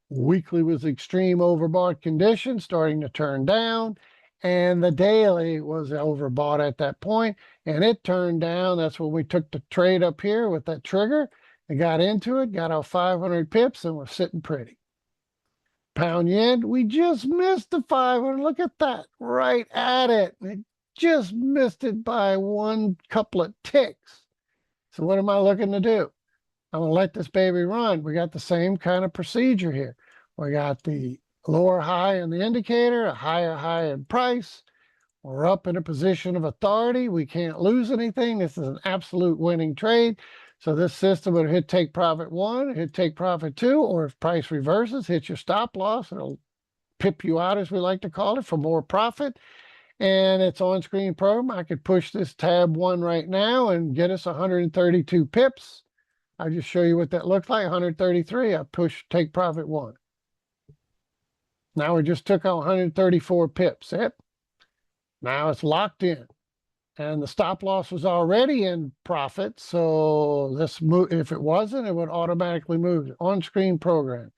Weekly was extreme overbought condition starting to turn down. And the daily was overbought at that point, and it turned down. That's when we took the trade up here with that trigger and got into it, got our 500 pips, and we're sitting pretty. Pound yen, we just missed the 500. Look at that, right at it. It just missed it by one couple of ticks. So what am I looking to do? I'm going to let this baby run. We got the same kind of procedure here. We got the lower high in the indicator, a higher high in price. We're up in a position of authority. We can't lose anything. This is an absolute winning trade. So this system would hit take profit one, hit take profit two, or if price reverses, hit your stop loss. It'll pip you out, as we like to call it, for more profit. And it's on-screen program. I could push this tab one right now and get us 132 pips. I'll just show you what that looks like. 133, I push take profit one. Now we just took out 134 pips. Yep. Now it's locked in. And the stop loss was already in profit. So this move, if it wasn't, it would automatically move. On-screen program.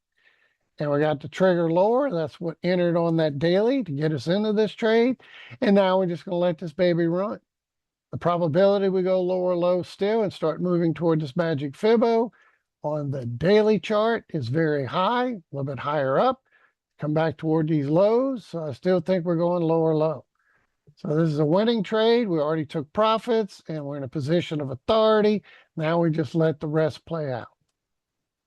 And we got the trigger lower. That's what entered on that daily to get us into this trade. And now we're just going to let this baby run. The probability we go lower low still and start moving toward this magic Fibbo on the daily chart is very high, a little bit higher up. Come back toward these lows. So I still think we're going lower low. So this is a winning trade. We already took profits and we're in a position of authority. Now we just let the rest play out.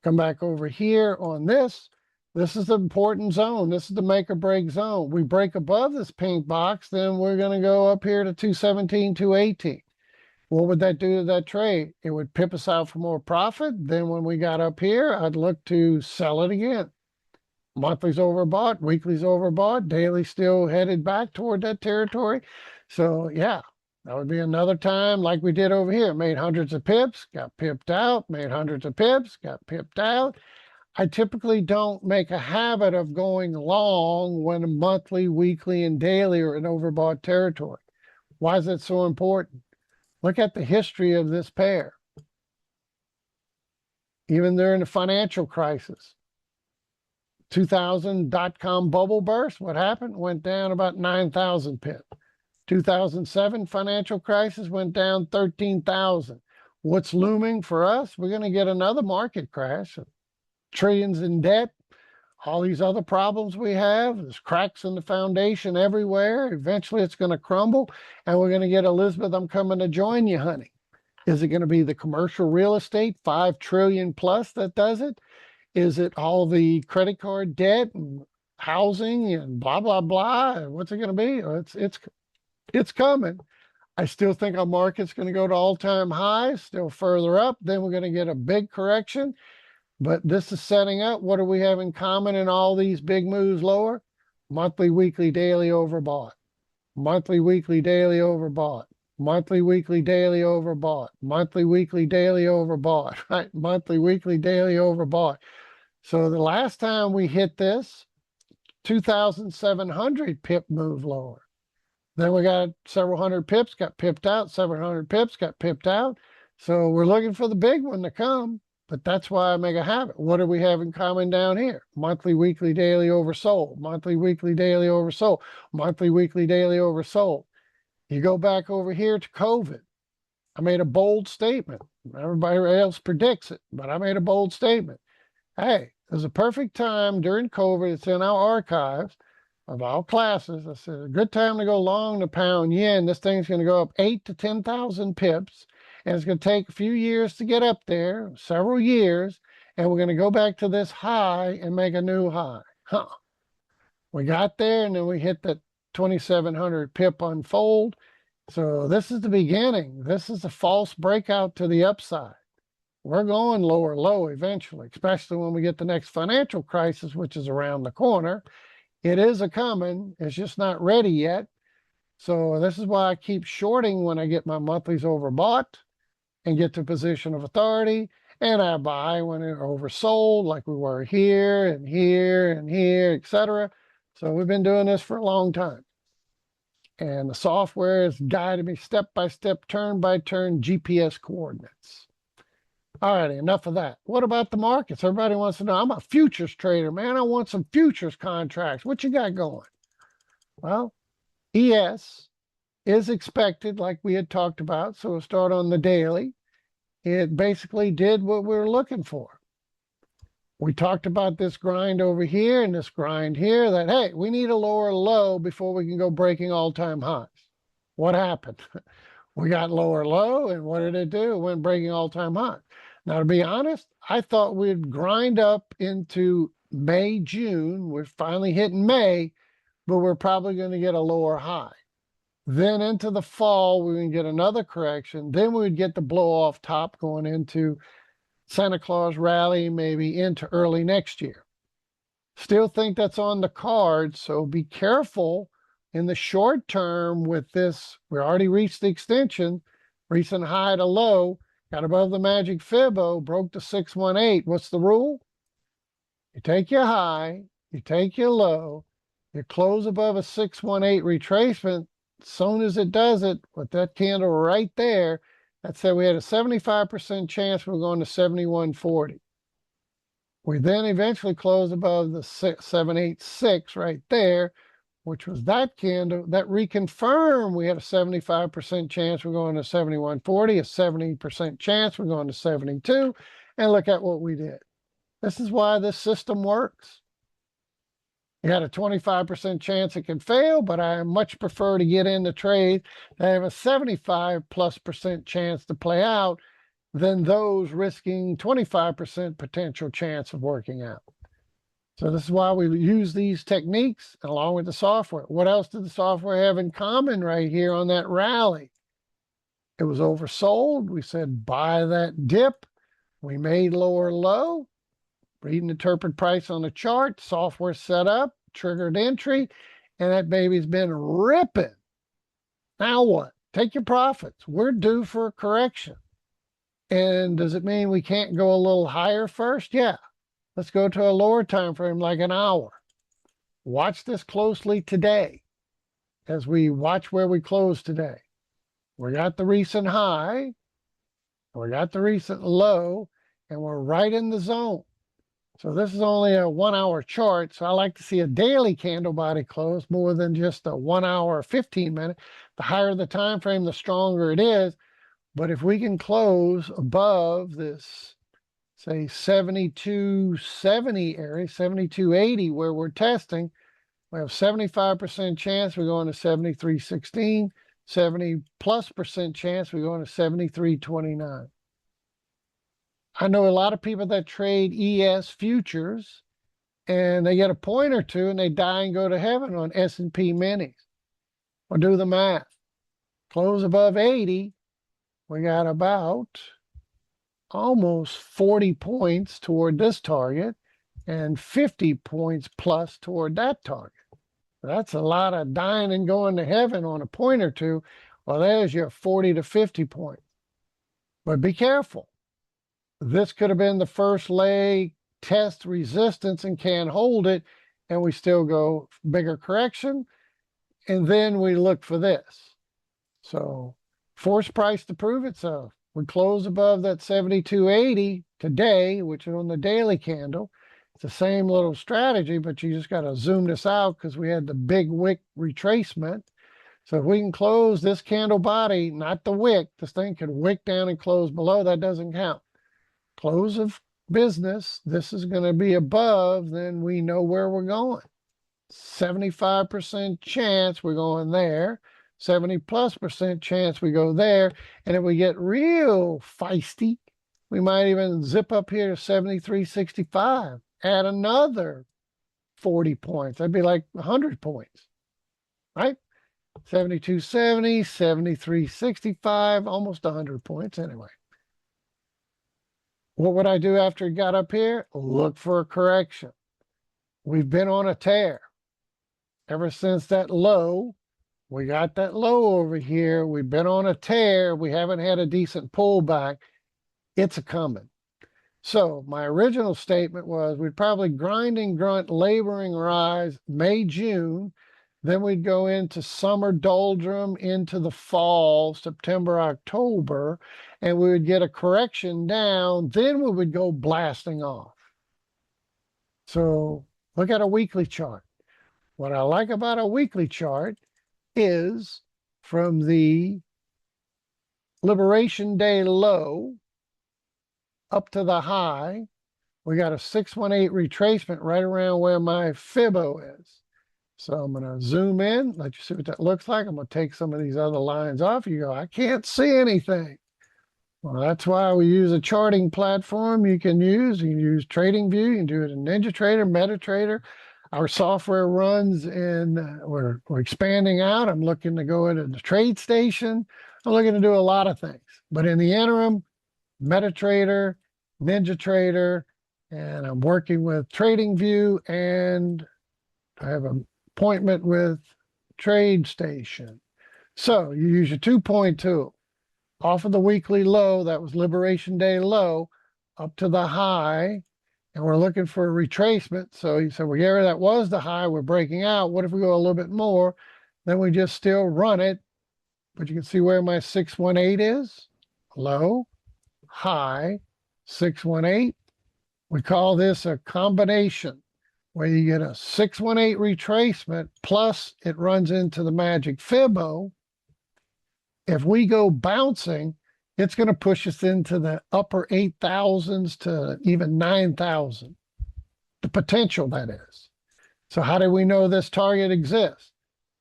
Come back over here on this. This is the important zone. This is the make or break zone. We break above this pink box, then we're going to go up here to 217, 218. What would that do to that trade? It would pip us out for more profit. Then when we got up here, I'd look to sell it again. Monthly's overbought, weekly's overbought, daily still headed back toward that territory. So yeah, that would be another time like we did over here. Made hundreds of pips, got pipped out, made hundreds of pips, got pipped out. I typically don't make a habit of going long when monthly, weekly, and daily are in overbought territory. Why is it so important? Look at the history of this pair. Even during the financial crisis, 2000 dot-com bubble burst, what happened? Went down about 9,000 pips. 2007 financial crisis went down 13,000. What's looming for us? We're going to get another market crash. Trillions in debt, all these other problems we have. There's cracks in the foundation everywhere. Eventually it's going to crumble, and we're going to get Elizabeth, I'm coming to join you, honey. Is it going to be the commercial real estate, 5 trillion plus, that does it? Is it all the credit card debt and housing and blah, blah, blah? What's it going to be? It's coming. I still think our market's going to go to all-time highs, still further up. Then we're going to get a big correction. But this is setting up. What do we have in common in all these big moves lower? Monthly, weekly, daily overbought. Monthly, weekly, daily overbought. Monthly, weekly, daily overbought. Monthly, weekly, daily overbought. Right? Monthly, weekly, daily overbought. So the last time we hit this, 2,700 pip move lower. Then we got several hundred pips, got pipped out, 700 pips, got pipped out. So we're looking for the big one to come. But that's why I make a habit. What do we have in common down here? Monthly, weekly, daily oversold. Monthly, weekly, daily oversold. Monthly, weekly, daily oversold. You go back over here to COVID. I made a bold statement. Everybody else predicts it, but I made a bold statement. Hey, there's a perfect time during COVID. It's in our archives of our classes. I said, a good time to go long the pound yen. This thing's going to go up 8 to 10,000 pips. And it's going to take a few years to get up there, several years, and we're going to go back to this high and make a new high. We got there, and then we hit that 2,700 pip unfold. So this is the beginning. This is a false breakout to the upside. We're going lower low eventually, especially when we get the next financial crisis, which is around the corner. It is a coming. It's just not ready yet. So this is why I keep shorting when I get my monthlies overbought and get to position of authority, and I buy when they're oversold, like we were here and here and here, etc. So we've been doing this for a long time. And the software has guided me step by step, turn by turn, GPS coordinates. All right, enough of that. What about the markets? Everybody wants to know. I'm a futures trader, man. I want some futures contracts. What you got going? Well, ES is expected, like we had talked about. So we'll start on the daily. It basically did what we were looking for. We talked about this grind over here and this grind here that, hey, we need a lower low before we can go breaking all-time highs. What happened? We got lower low, and what did it do? It went breaking all-time highs. Now, to be honest, I thought we'd grind up into May, June. We're finally hitting May, but we're probably going to get a lower high. Then into the fall, we would get another correction. Then we would get the blow off top going into Santa Claus rally, maybe into early next year. Still think that's on the cards, so be careful in the short term with this. We already reached the extension, recent high to low, got above the magic Fibbo, broke the 618. What's the rule? You take your high, you take your low, you close above a 618 retracement. As soon as it does it, with that candle right there, that said we had a 75% chance we're going to 7140. We then eventually closed above the 786 right there, which was that candle that reconfirmed we had a 75% chance we're going to 7140, a 70% chance we're going to 72, and look at what we did. This is why this system works. You got a 25% chance it can fail, but I much prefer to get in the trade that have a 75+% chance to play out than those risking 25% potential chance of working out. So this is why we use these techniques along with the software. What else did the software have in common right here on that rally? It was oversold. We said buy that dip. We made lower low. Read and interpret price on the chart. Software set up. Triggered entry. And that baby's been ripping. Now what? Take your profits. We're due for a correction. And does it mean we can't go a little higher first? Yeah. Let's go to a lower time frame, like an hour. Watch this closely today as we watch where we close today. We got the recent high, we got the recent low, and we're right in the zone. So this is only a 1 hour chart. So I like to see a daily candle body close more than just a 1 hour or 15 minute. The higher the time frame, the stronger it is. But if we can close above this, say 7270 area, 7280, where we're testing, we have 75% chance we're going to 7316, 70+% chance we're going to 7329. I know a lot of people that trade ES futures, and they get a point or two and they die and go to heaven on S&P minis. Well, do the math. Close above 80, we got about almost 40 points toward this target and 50 points plus toward that target. That's a lot of dying and going to heaven on a point or two. Well, there's your 40 to 50 points. But be careful. This could have been the first leg, test resistance and can't hold it, and we still go bigger correction, and then we look for this. So force price to prove itself. We close above that 7280 today, which is on the daily candle. It's the same little strategy, but you just got to zoom this out because we had the big wick retracement. So if we can close this candle body, not the wick, this thing could wick down and close below, that doesn't count. Close of business, this is going to be above, then we know where we're going. 75% chance we're going there. 70+% chance we go there. And if we get real feisty, we might even zip up here to 73.65, add another 40 points. That'd be like 100 points, right? 72.70, 73.65, almost 100 points anyway. What would I do after it got up here? Look for a correction. We've been on a tear. Ever since that low, we got that low over here. We've been on a tear. We haven't had a decent pullback. It's a coming. So my original statement was we'd probably grind and grunt, laboring rise May, June. Then we'd go into summer doldrum, into the fall, September, October, and we would get a correction down. Then we would go blasting off. So look at a weekly chart. What I like about a weekly chart is from the Liberation Day low up to the high, we got a 618 retracement right around where my Fibo is. So I'm going to zoom in, let you see what that looks like. I'm going to take some of these other lines off. You go, I can't see anything. Well, that's why we use a charting platform you can use. You can use TradingView. You can do it in NinjaTrader, MetaTrader. Our software runs in, we're expanding out. I'm looking to go into the trade station. I'm looking to do a lot of things. But in the interim, MetaTrader, NinjaTrader, and I'm working with TradingView, and I have an appointment with TradeStation. So you use your 2-point tool. Off of the weekly low, that was Liberation Day low, up to the high, and we're looking for a retracement. So you said, well, yeah, that was the high. We're breaking out. What if we go a little bit more? Then we just still run it. But you can see where my 618 is. Low, high, 618. We call this a combination, where you get a 618 retracement, plus it runs into the magic Fibo. If we go bouncing, it's going to push us into the upper 8,000s to even 9,000. The potential, that is. So how do we know this target exists?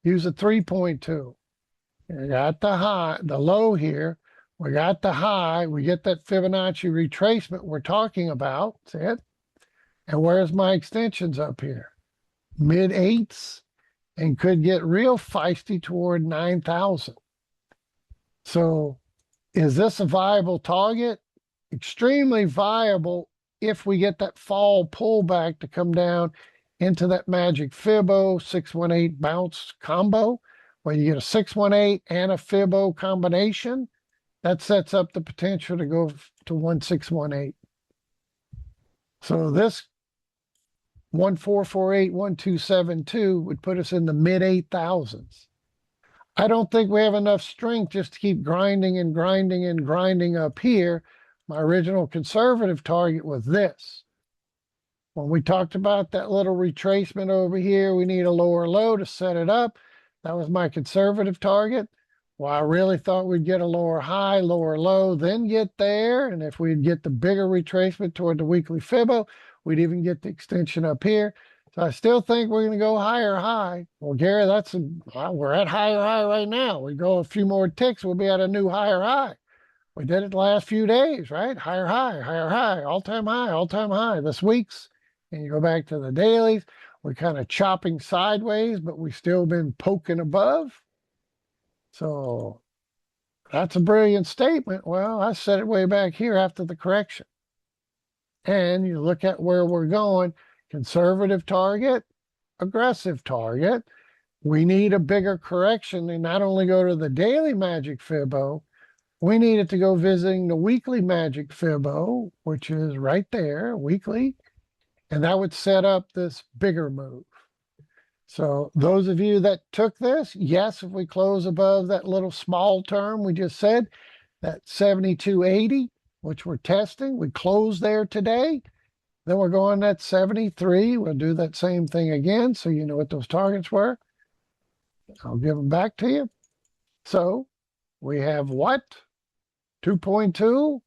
Use a 3-point tool. We got the high, the low here. We got the high. We get that Fibonacci retracement we're talking about. See it? And where's my extensions up here? Mid-8s, and could get real feisty toward 9,000. So Is this a viable target? Extremely viable if we get that fall pullback to come down into that magic Fibbo 618 bounce combo, where you get a 618 and a Fibbo combination. That sets up the potential to go to 1618. So this 1448, 1272 would put us in the mid 8,000s. I don't think we have enough strength just to keep grinding and grinding and grinding up here. My original conservative target was this. When we talked about that little retracement over here, we need a lower low to set it up. That was my conservative target. Well, I really thought we'd get a lower high, lower low, then get there. And if we'd get the bigger retracement toward the weekly Fibbo, we'd even get the extension up here. So I still think we're going to go higher high. Well, Gary, we're at higher high right now. We go a few more ticks, we'll be at a new higher high. We did it the last few days, right? Higher high, all-time high this week's. And you go back to the dailies, we're kind of chopping sideways, but we've still been poking above. So that's a brilliant statement. Well, I said it way back here after the correction. And you look at where we're going, conservative target, aggressive target. We need a bigger correction and not only go to the daily magic Fibbo, we need it to go visiting the weekly magic Fibbo, which is right there, weekly. And that would set up this bigger move. So those of you that took this, yes, if we close above that little small term we just said, that 7280, which we're testing, we close there today. Then we're going at 73. We'll do that same thing again so you know what those targets were. I'll give them back to you. So we have what? 2.2,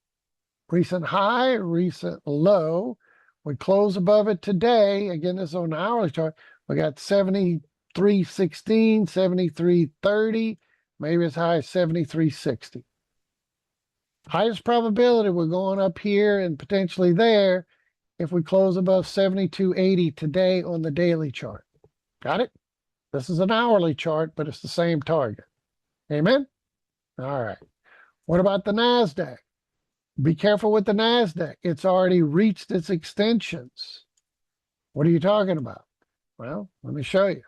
recent high, recent low. We close above it today. Again, this is on the hourly chart. We got 73.16, 73.30, maybe as high as 73.60. Highest probability we're going up here and potentially there if we close above 72.80 today on the daily chart. Got it? This is an hourly chart, but it's the same target. Amen? All right. What about the NASDAQ? Be careful with the NASDAQ. It's already reached its extensions. What are you talking about? Well, let me show you.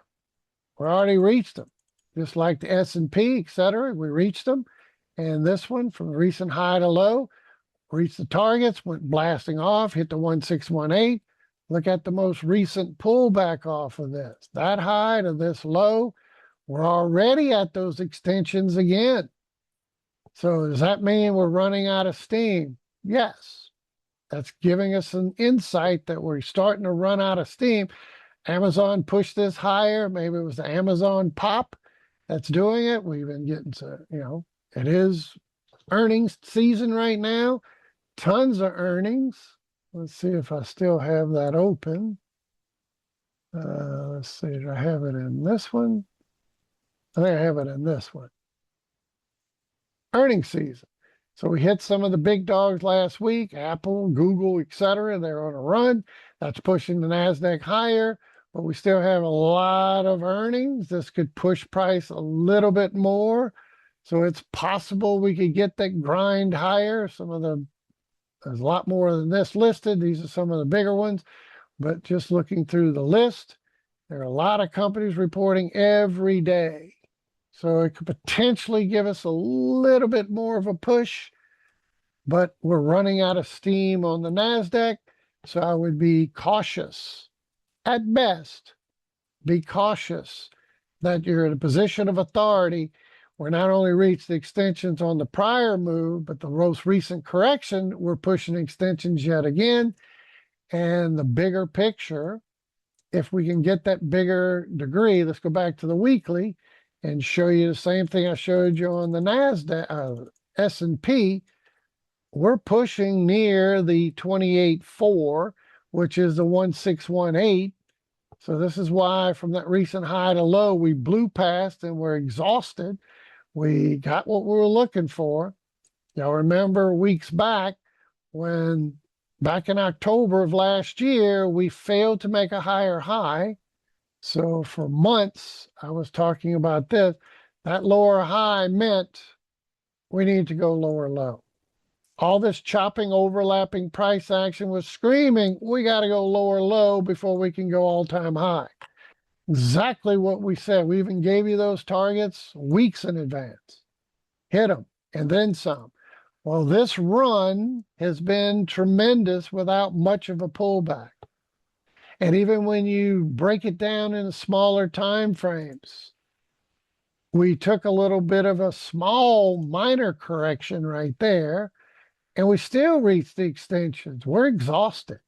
We already reached them. Just like the S&P, etc. We reached them. And this one, from the recent high to low, reached the targets, went blasting off, hit the 1618. Look at the most recent pullback off of this. That high to this low, we're already at those extensions again. So does that mean we're running out of steam? Yes. That's giving us an insight that we're starting to run out of steam. Amazon pushed this higher. Maybe it was the Amazon pop that's doing it. We've been getting to, it is earnings season right now. Tons of earnings. Let's see if I still have that open. Let's see, do I have it in this one? I think I have it in this one. Earnings season. So we hit some of the big dogs last week, Apple, Google, etc. They're on a run. That's pushing the NASDAQ higher, but we still have a lot of earnings. This could push price a little bit more. So it's possible we could get that grind higher. There's a lot more than this listed. These are some of the bigger ones, but just looking through the list, there are a lot of companies reporting every day. So it could potentially give us a little bit more of a push, but we're running out of steam on the NASDAQ. So I would be cautious. At best, be cautious that you're in a position of authority. We're not only reached the extensions on the prior move, but the most recent correction, we're pushing extensions yet again. And the bigger picture, if we can get that bigger degree, let's go back to the weekly and show you the same thing I showed you on the NASDAQ, S&P. We're pushing near the 28.4, which is the 1618. So this is why from that recent high to low, we blew past and we're exhausted. We got what we were looking for. Y'all remember weeks back when back in October of last year, we failed to make a higher high. So for months, I was talking about this. That lower high meant we need to go lower low. All this chopping, overlapping price action was screaming, we got to go lower low before we can go all-time high. Exactly what we said. We even gave you those targets weeks in advance. Hit them and then some. Well, this run has been tremendous without much of a pullback. And even when you break it down into smaller time frames, we took a little bit of a small minor correction right there, and we still reached the extensions. We're exhausted.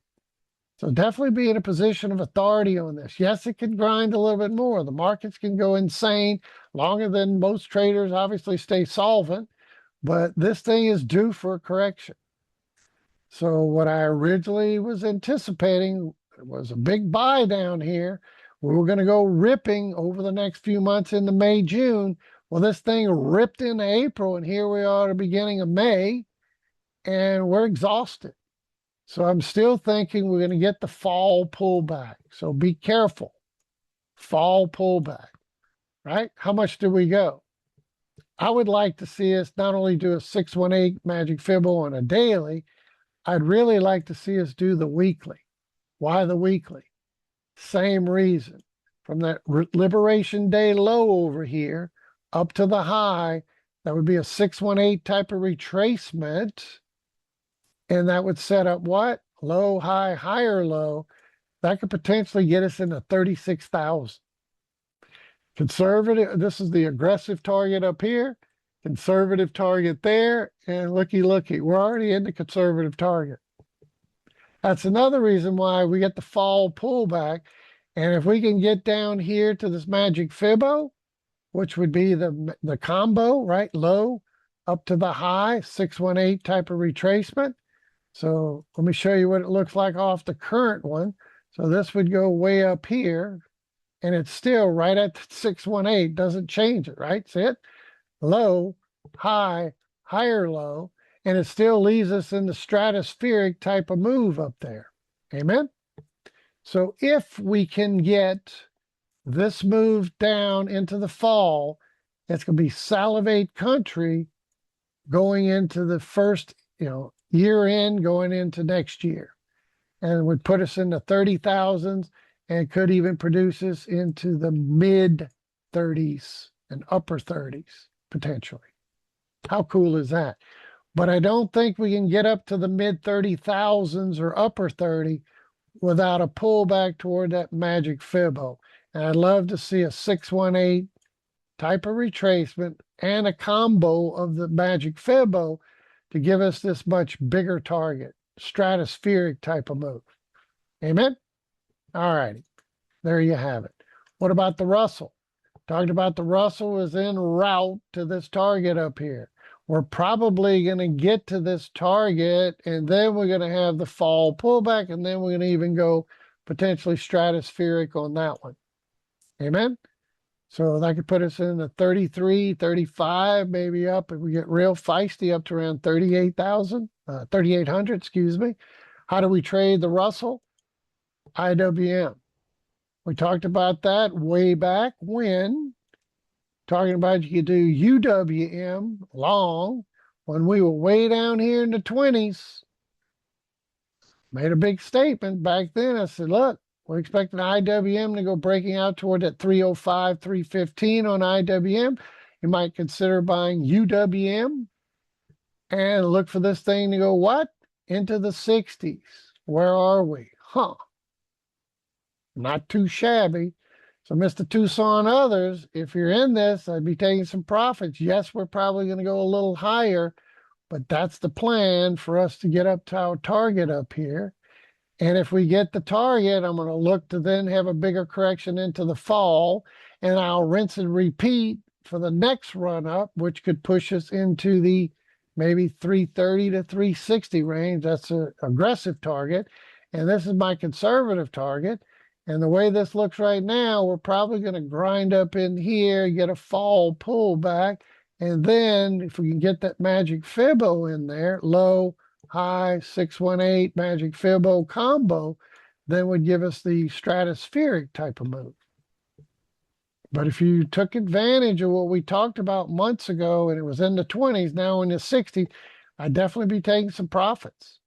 So definitely be in a position of authority on this. Yes, it can grind a little bit more. The markets can go insane longer than most traders obviously stay solvent, but this thing is due for a correction. So what I originally was anticipating was a big buy down here. We were going to go ripping over the next few months into May, June. Well, this thing ripped into April, and here we are at the beginning of May, and we're exhausted. So I'm still thinking we're going to get the fall pullback. So be careful. Fall pullback, right? How much do we go? I would like to see us not only do a 618 magic fibble on a daily, I'd really like to see us do the weekly. Why the weekly? Same reason. From that Liberation Day low over here up to the high, that would be a 618 type of retracement. And that would set up what? Low, high, higher low. That could potentially get us into 36,000. Conservative, this is the aggressive target up here, conservative target there, and looky, we're already in the conservative target. That's another reason why we get the fall pullback. And if we can get down here to this magic fibbo, which would be the combo, right? Low up to the high, 618 type of retracement. So let me show you what it looks like off the current one. So this would go way up here, and it's still right at 618, doesn't change it, right? See it? Low, high, higher low, and it still leaves us in the stratospheric type of move up there. Amen? So if we can get this move down into the fall, it's going to be salivate country going into the first, year end, going into next year. And it would put us in the 30,000s and could even produce us into the mid 30s and upper 30s potentially. How cool is that? But I don't think we can get up to the mid 30,000s or upper 30 without a pullback toward that magic fibbo. And I'd love to see a 618 type of retracement and a combo of the magic fibbo to give us this much bigger target, stratospheric type of move. Amen? All righty. There you have it. What about the Russell? Talked about the Russell is en route to this target up here. We're probably going to get to this target, and then we're going to have the fall pullback, and then we're going to even go potentially stratospheric on that one. Amen? So that could put us in the 33, 35, maybe up if we get real feisty up to around 3,800, excuse me. How do we trade the Russell? IWM. We talked about that way back when, talking about you could do UWM long when we were way down here in the 20s. Made a big statement back then. I said, look, we're expecting IWM to go breaking out toward that 305, 315 on IWM. You might consider buying UWM and look for this thing to go what? Into the 60s. Where are we? Not too shabby. So Mr. Tucson others, if you're in this, I'd be taking some profits. Yes, we're probably going to go a little higher, but that's the plan for us to get up to our target up here. And if we get the target, I'm going to look to then have a bigger correction into the fall, and I'll rinse and repeat for the next run up, which could push us into the maybe 330 to 360 range. That's an aggressive target. And this is my conservative target. And the way this looks right now, we're probably going to grind up in here, get a fall pullback. And then if we can get that magic fibbo in there, low, high, 618 magic fibbo combo, then would give us the stratospheric type of move. But if you took advantage of what we talked about months ago and it was in the 20s, now in the 60s, I'd definitely be taking some profits.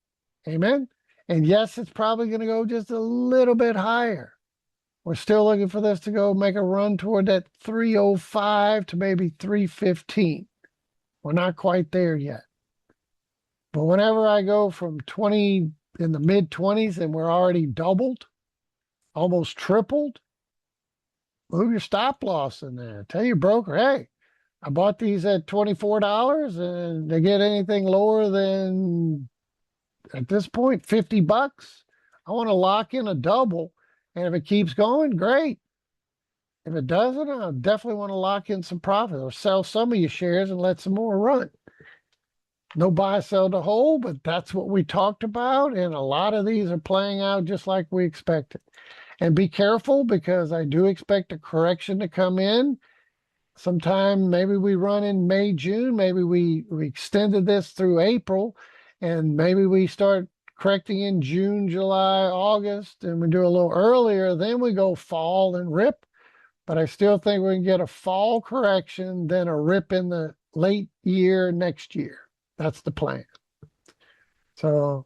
Amen. And yes, it's probably going to go just a little bit higher. We're still looking for this to go make a run toward that 305 to maybe 315. We're not quite there yet. But whenever I go from 20 in the mid 20s and we're already doubled, almost tripled, move your stop loss in there. Tell your broker, hey, I bought these at $24 and they get anything lower than, at this point, 50 bucks. I want to lock in a double. And if it keeps going, great. If it doesn't, I definitely want to lock in some profit or sell some of your shares and let some more run. No buy, sell to hold, but that's what we talked about. And a lot of these are playing out just like we expected. And be careful because I do expect a correction to come in. Sometime maybe we run in May, June, maybe we extended this through April, and maybe we start correcting in June, July, August, and we do a little earlier, then we go fall and rip. But I still think we can get a fall correction, then a rip in the late year next year. That's the plan. So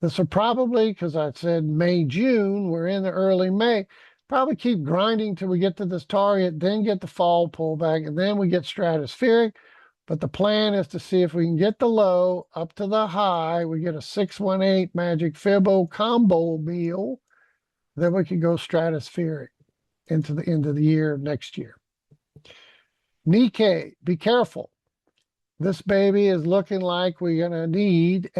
this will probably, because I said May, June, we're in the early May, probably keep grinding till we get to this target, then get the fall pullback, and then we get stratospheric. But the plan is to see if we can get the low up to the high. We get a 618 magic Fibbo combo meal. Then we can go stratospheric into the end of the year next year. Nikkei, be careful. This baby is looking like we're going to need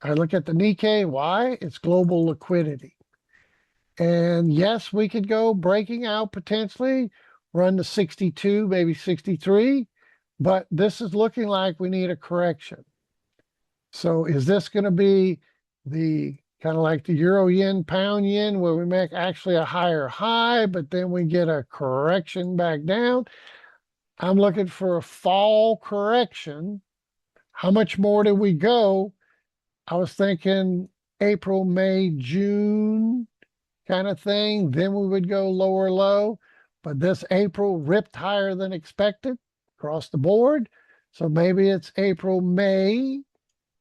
I look at the Nikkei. Why? It's global liquidity. And yes, we could go breaking out potentially, run to 62, maybe 63. But this is looking like we need a correction. So is this going to be the kind of like the euro yen, pound yen, where we make actually a higher high, but then we get a correction back down? I'm looking for a fall correction. How much more do we go? I was thinking April, May, June kind of thing. Then we would go lower low. But this April ripped higher than expected across the board. So maybe it's April, May.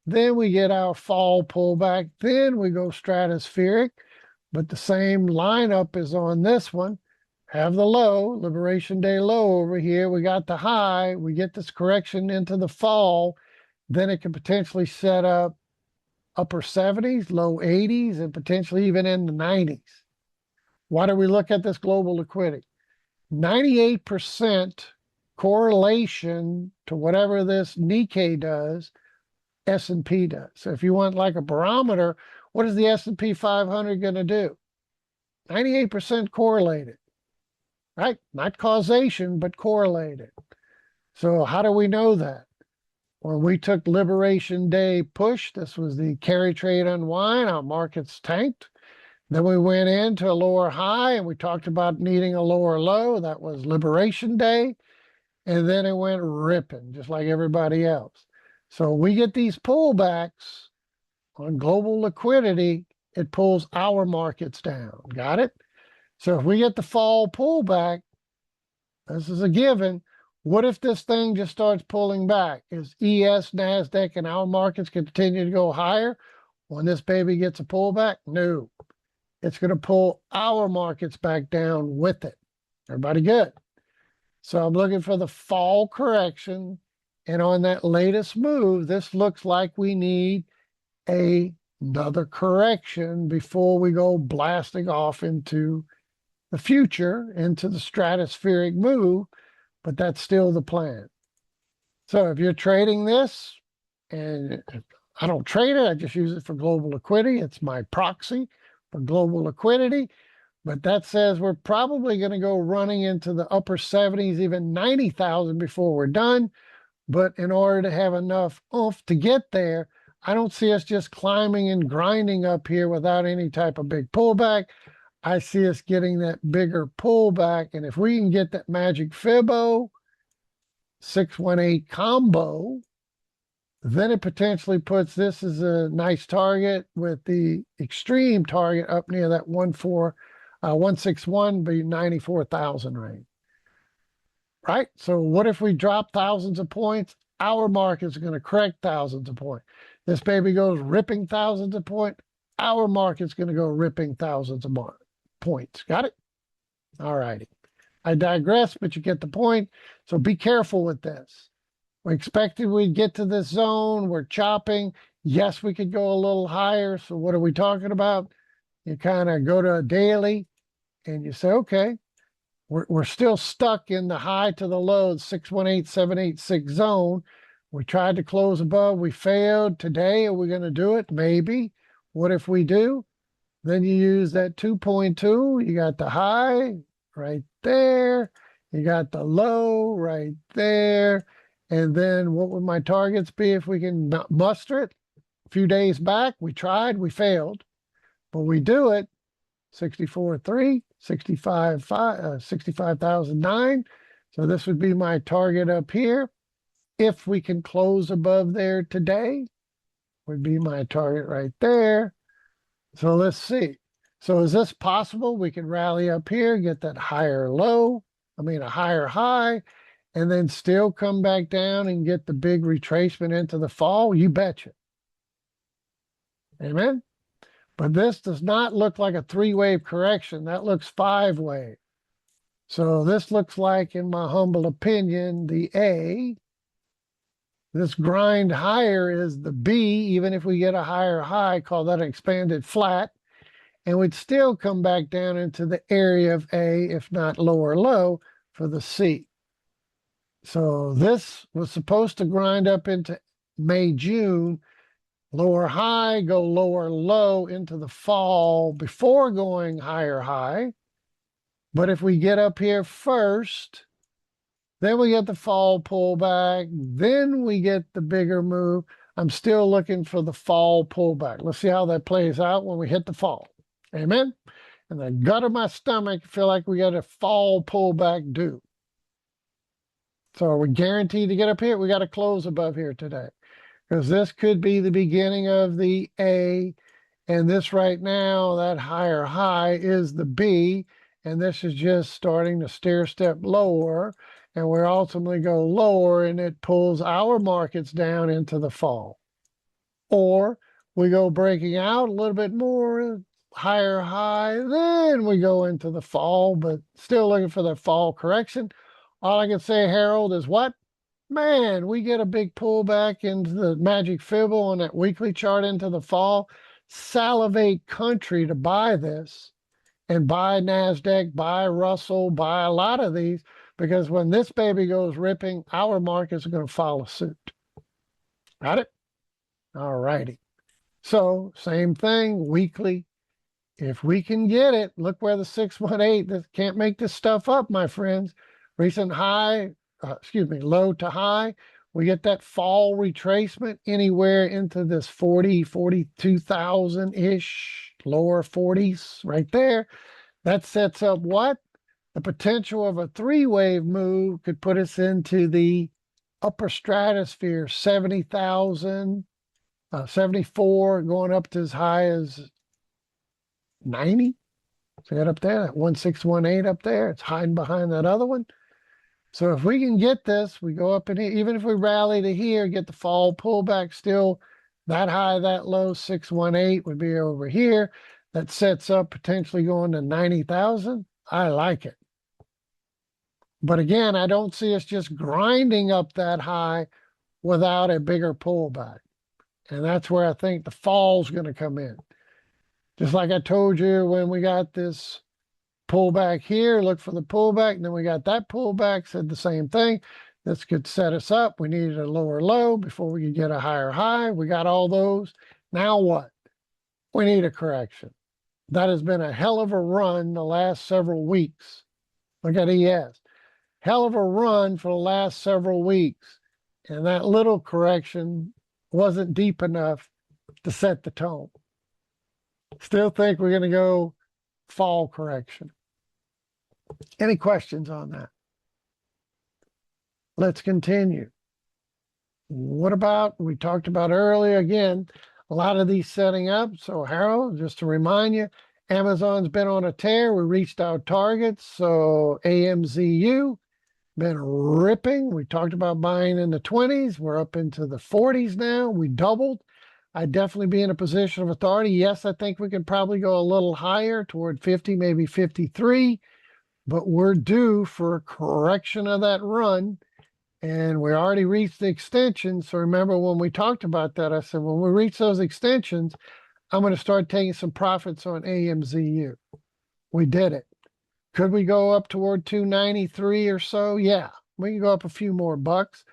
Then we get our fall pullback. Then we go stratospheric. But the same lineup is on this one. Have the low, Liberation Day low over here. We got the high. We get this correction into the fall. Then it can potentially set up upper 70s, low 80s, and potentially even in the 90s. Why do we look at this global liquidity? 98% correlation to whatever this Nikkei does, S&P does. So if you want like a barometer, what is the S&P 500 going to do? 98% correlated, right? Not causation, but correlated. So how do we know that? When we took Liberation Day push, this was the carry trade unwind, our markets tanked. Then we went into a lower high and we talked about needing a lower low. That was Liberation Day. And then it went ripping just like everybody else. So we get these pullbacks on global liquidity, it pulls our markets down. Got it? So if we get the fall pullback, this is a given. What if this thing just starts pulling back? Is ES, NASDAQ, and our markets continue to go higher when this baby gets a pullback? No. It's going to pull our markets back down with it. Everybody good? So I'm looking for the fall correction. And on that latest move, this looks like we need another correction before we go blasting off into the future, into the stratospheric move. But that's still the plan. So if you're trading this, and I don't trade it, I just use it for global liquidity. It's my proxy for global liquidity. But that says we're probably going to go running into the upper 70s, even 90,000 before we're done. But in order to have enough oomph to get there, I don't see us just climbing and grinding up here without any type of big pullback. I see us getting that bigger pullback. And if we can get that magic Fibbo 618 combo, then it potentially puts this as a nice target with the extreme target up near that 161 be 94,000 range. right? So what if we drop thousands of points? Our market's going to correct thousands of points. This baby goes ripping thousands of points. Our market's going to go ripping thousands of points. Got it? All righty. I digress, but you get the point. So be careful with this. We expected we'd get to this zone. We're chopping. Yes, we could go a little higher. So what are we talking about? You kind of go to a daily and you say, okay, we're still stuck in the high to the low, 618,786 zone. We tried to close above. We failed. Today, are we going to do it? Maybe. What if we do? Then you use that 2.2. You got the high right there. You got the low right there. And then what would my targets be if we can muster it? A few days back, we tried, we failed. But we do it, 64.3, 65,009. So this would be my target up here. If we can close above there today, would be my target right there. So let's see. So is this possible? We can rally up here, get that higher low, a higher high, and then still come back down and get the big retracement into the fall? You betcha. Amen? But this does not look like a 3-wave correction. That looks 5-wave. So this looks like, in my humble opinion, the A. This grind higher is the B, even if we get a higher high, call that an expanded flat. And we'd still come back down into the area of A, if not lower low, for the C. So this was supposed to grind up into May, June, lower high, go lower low into the fall before going higher high. But if we get up here first, then we get the fall pullback, then we get the bigger move. I'm still looking for the fall pullback. Let's see how that plays out when we hit the fall. Amen? In the gut of my stomach, I feel like we got a fall pullback due. So are we guaranteed to get up here? We got to close above here today, because this could be the beginning of the A, and this right now, that higher high is the B, and this is just starting to stair step lower, and we ultimately go lower, and it pulls our markets down into the fall. Or we go breaking out a little bit more, higher high, then we go into the fall, but still looking for that fall correction. All I can say, Harold, is what? Man, we get a big pullback into the magic fibble on that weekly chart into the fall. Salivate country to buy this and buy NASDAQ, buy Russell, buy a lot of these, because when this baby goes ripping, our markets are going to follow suit. Got it? All righty. So same thing, weekly. If we can get it, look where the 618, this can't make this stuff up, my friends. Recent high, low to high. We get that fall retracement anywhere into this 42,000-ish, lower 40s right there. That sets up what? The potential of a 3-wave move could put us into the upper stratosphere, 70,000, 74, going up to as high as 90. See that up there, that 1618 up there, it's hiding behind that other one. So if we can get this, we go up in here, even if we rally to here, get the fall pullback, still that high, that low, 618 would be over here. That sets up potentially going to 90,000. I like it. But again, I don't see us just grinding up that high without a bigger pullback. And that's where I think the fall's going to come in. Just like I told you when we got this pullback here, look for the pullback, and then we got that pullback, said the same thing. This could set us up. We needed a lower low before we could get a higher high. We got all those. Now what? We need a correction. That has been a hell of a run the last several weeks. Look at ES. Hell of a run for the last several weeks. And that little correction wasn't deep enough to set the tone. Still think we're going to go fall correction. Any questions on that? Let's continue. What about, we talked about earlier, again, a lot of these setting up. So Harold, just to remind you, Amazon's been on a tear. We reached our targets. So AMZU, been ripping. We talked about buying in the 20s. We're up into the 40s now. We doubled. I'd definitely be in a position of authority. Yes, I think we can probably go a little higher toward 50, maybe 53, but we're due for a correction of that run. And we already reached the extension. So remember when we talked about that, I said, when we reach those extensions, I'm going to start taking some profits on AMZU. We did it. Could we go up toward 293 or so? Yeah, we can go up a few more bucks,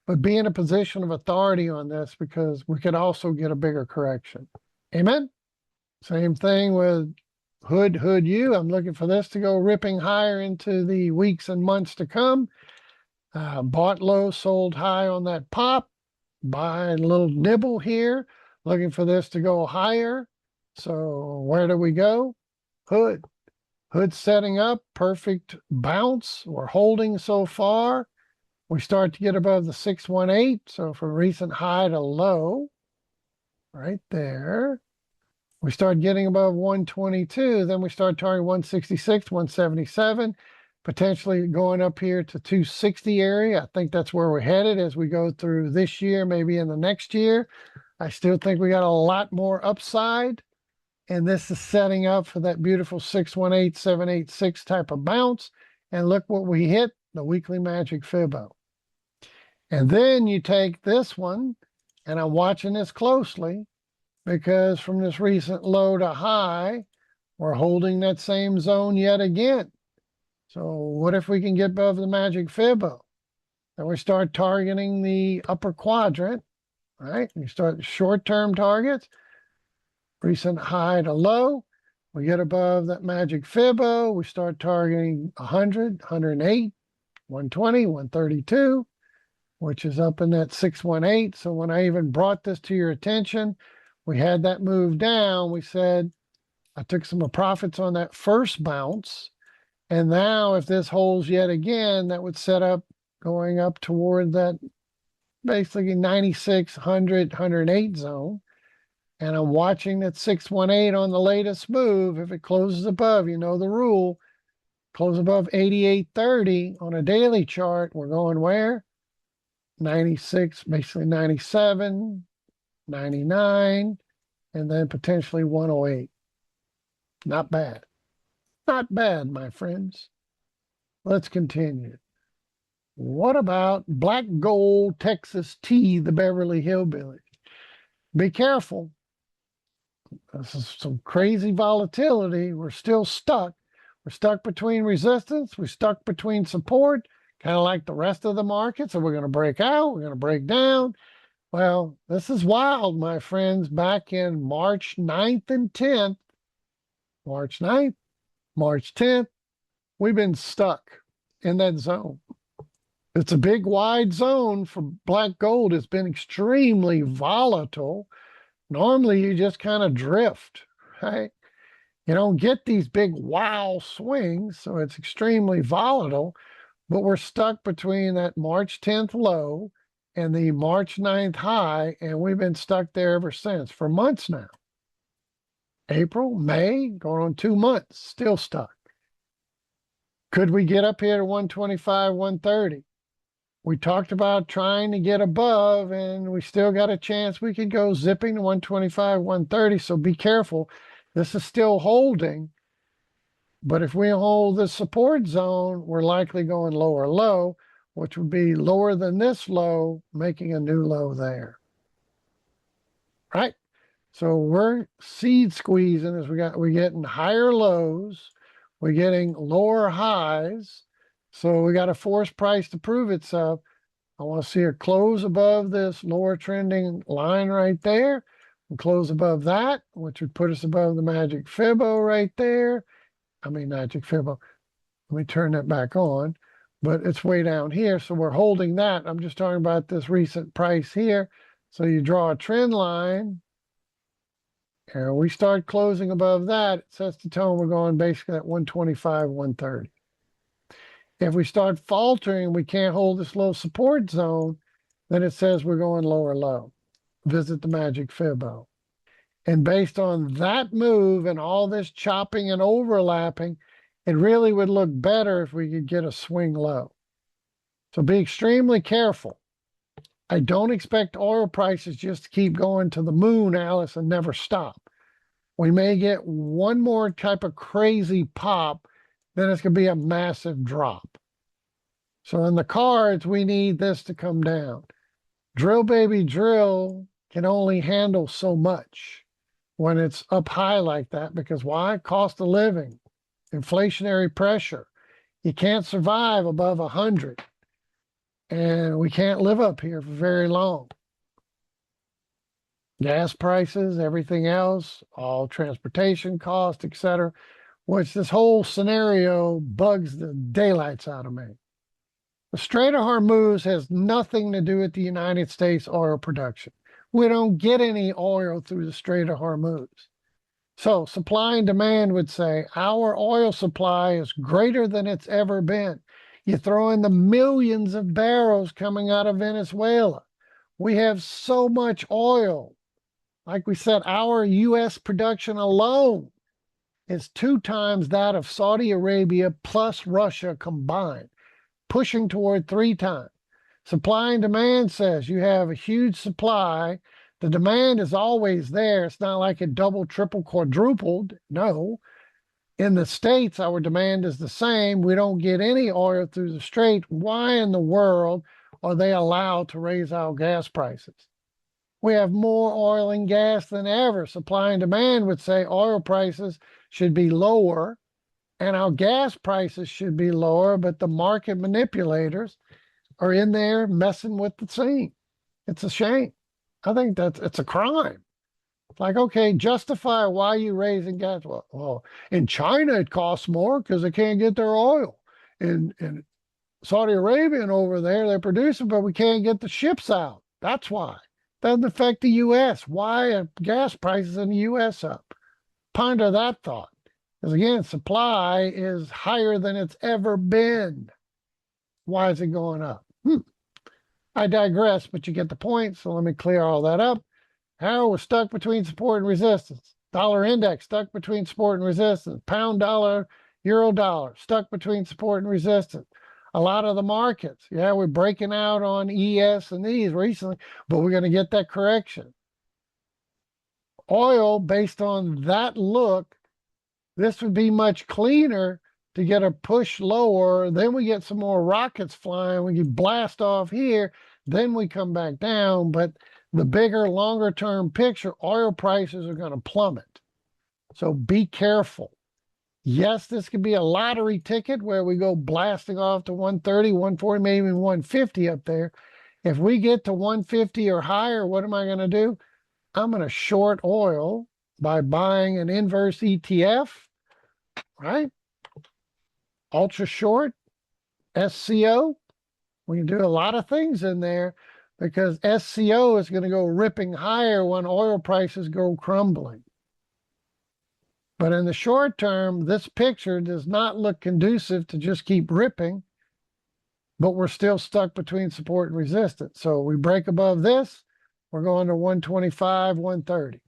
but be in a position of authority on this because we could also get a bigger correction. Amen? Same thing with Hood U. I'm looking for this to go ripping higher into the weeks and months to come. Bought low, sold high on that pop. Buying a little nibble here. Looking for this to go higher. So where do we go? Hood. Hood setting up, perfect bounce. We're holding so far. We start to get above the 618. So from recent high to low, right there, we start getting above 122. Then we start targeting 166, 177, potentially going up here to 260 area. I think that's where we're headed as we go through this year, maybe in the next year. I still think we got a lot more upside. And this is setting up for that beautiful 618, 786 type of bounce. And look what we hit, the weekly magic Fibbo. And then you take this one, and I'm watching this closely because from this recent low to high, we're holding that same zone yet again. So what if we can get above the magic Fibbo? Then we start targeting the upper quadrant, right? You start short-term targets. Recent high to low, we get above that magic Fibbo, we start targeting 100, 108, 120, 132, which is up in that 618. So when I even brought this to your attention, we had that move down. We said, I took some profits on that first bounce. And now if this holds yet again, that would set up going up toward that basically 96, 100, 108 zone. And I'm watching that 618 on the latest move. If it closes above, you know the rule, close above 88.30 on a daily chart, we're going where? 96, basically 97, 99, and then potentially 108. Not bad. Not bad, my friends. Let's continue. What about Black Gold Texas Tea, the Beverly Hillbillies? Be careful. This is some crazy volatility. We're still stuck. We're stuck between resistance. We're stuck between support, kind of like the rest of the market. So we're going to break out. We're going to break down. Well, this is wild, my friends. Back in March 9th and 10th, March 9th, March 10th, we've been stuck in that zone. It's a big wide zone for black gold. It's been extremely volatile. Normally you just kind of drift, right? You don't get these big wow swings, so it's extremely volatile, but we're stuck between that March 10th low and the March 9th high, and we've been stuck there ever since for months now. April, May, going on 2 months, still stuck. Could we get up here to 125, 130? We talked about trying to get above, and we still got a chance we could go zipping to 125, 130. So be careful. This is still holding. But if we hold the support zone, we're likely going lower low, which would be lower than this low, making a new low there. Right? So we're seed squeezing as we're getting higher lows, we're getting lower highs. So we got a force price to prove itself. I want to see it close above this lower trending line right there and close above that, which would put us above the magic Fibbo right there. I mean, magic Fibbo. Let me turn that back on, but it's way down here. So we're holding that. I'm just talking about this recent price here. So you draw a trend line and we start closing above that. It sets the tone. We're going basically at 125, 130. If we start faltering, we can't hold this low support zone, then it says we're going lower low. Visit the magic Fibbo. And based on that move and all this chopping and overlapping, it really would look better if we could get a swing low. So be extremely careful. I don't expect oil prices just to keep going to the moon, Alice, and never stop. We may get one more type of crazy pop, then it's going to be a massive drop. So in the cards, we need this to come down. Drill, baby, drill can only handle so much when it's up high like that, because why? Cost of living, inflationary pressure. You can't survive above 100, and we can't live up here for very long. Gas prices, everything else, all transportation costs, etc., which this whole scenario bugs the daylights out of me. The Strait of Hormuz has nothing to do with the United States oil production. We don't get any oil through the Strait of Hormuz. So supply and demand would say our oil supply is greater than it's ever been. You throw in the millions of barrels coming out of Venezuela. We have so much oil. Like we said, our U.S. production alone is 2 times that of Saudi Arabia plus Russia combined, pushing toward 3 times. Supply and demand says you have a huge supply. The demand is always there. It's not like it doubled, triple, quadrupled. No. In the States, our demand is the same. We don't get any oil through the Strait. Why in the world are they allowed to raise our gas prices? We have more oil and gas than ever. Supply and demand would say oil prices should be lower and our gas prices should be lower, but the market manipulators are in there messing with the scene. It's a shame. I think it's a crime. Like, okay, justify why you raising gas. Well, in China it costs more because they can't get their oil. In Saudi Arabia and over there, they're producing, but we can't get the ships out. That's why. Doesn't affect the U.S. Why are gas prices in the U.S. up? Ponder that thought. Because again, supply is higher than it's ever been. Why is it going up? I digress, but you get the point. So let me clear all that up. Arrow was stuck between support and resistance. Dollar index stuck between support and resistance. Pound dollar, euro dollar stuck between support and resistance. A lot of the markets, yeah, we're breaking out on ES and these recently, but we're going to get that correction. Oil, based on that look, this would be much cleaner to get a push lower. Then we get some more rockets flying. We can blast off here. Then we come back down. But the bigger, longer term picture, oil prices are going to plummet. So be careful. Yes, this could be a lottery ticket where we go blasting off to 130, 140, maybe even 150 up there. If we get to 150 or higher, what am I going to do? I'm going to short oil by buying an inverse ETF, right? Ultra short, SCO. We can do a lot of things in there because SCO is going to go ripping higher when oil prices go crumbling. But in the short term, this picture does not look conducive to just keep ripping, but we're still stuck between support and resistance. So we break above this, we're going to 125, 130.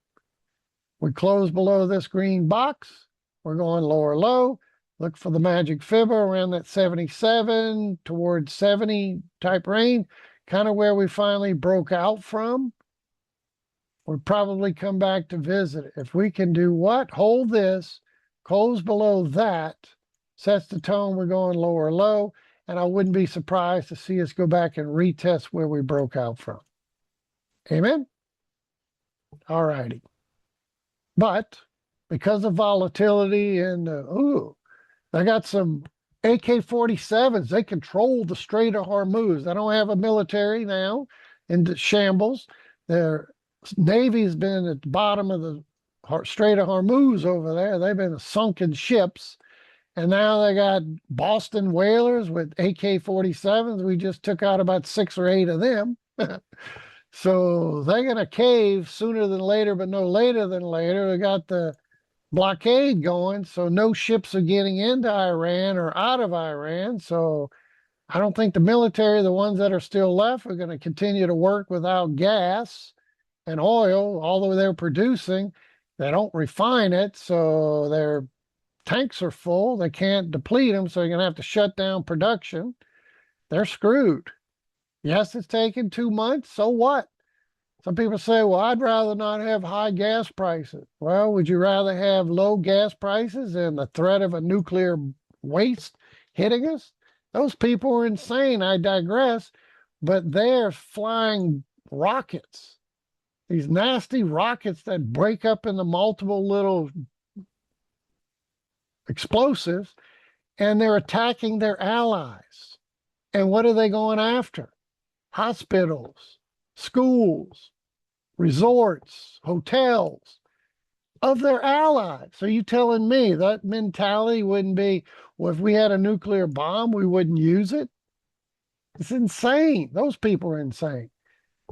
We close below this green box, we're going lower low. Look for the magic fibber around that 77 towards 70 type range, kind of where we finally broke out from. We'll probably come back to visit it. If we can do what? Hold this, close below that, sets the tone, we're going lower low, and I wouldn't be surprised to see us go back and retest where we broke out from. Amen? All righty. But because of volatility and, I got some AK-47s. They control the Strait of Hormuz. They don't have a military now in the shambles. Their Navy's been at the bottom of the Strait of Hormuz over there. They've been sunken ships. And now they got Boston whalers with AK-47s. We just took out about 6 or 8 of them. So they're going to cave sooner than later, but no later than later. They got the blockade going, so no ships are getting into Iran or out of Iran. So I don't think the military, the ones that are still left, are going to continue to work without gas and oil, although they're producing. They don't refine it, so their tanks are full. They can't deplete them, so you're going to have to shut down production. they're screwed. Yes, it's taken 2 months. So what? Some people say, well, I'd rather not have high gas prices. Well, would you rather have low gas prices and the threat of a nuclear waste hitting us? Those people are insane. I digress. But they're flying rockets, these nasty rockets that break up into multiple little explosives, and they're attacking their allies. And what are they going after? Hospitals, schools, resorts, hotels of their allies. So you telling me that mentality wouldn't be, well, if we had a nuclear bomb, we wouldn't use it? It's insane. Those people are insane.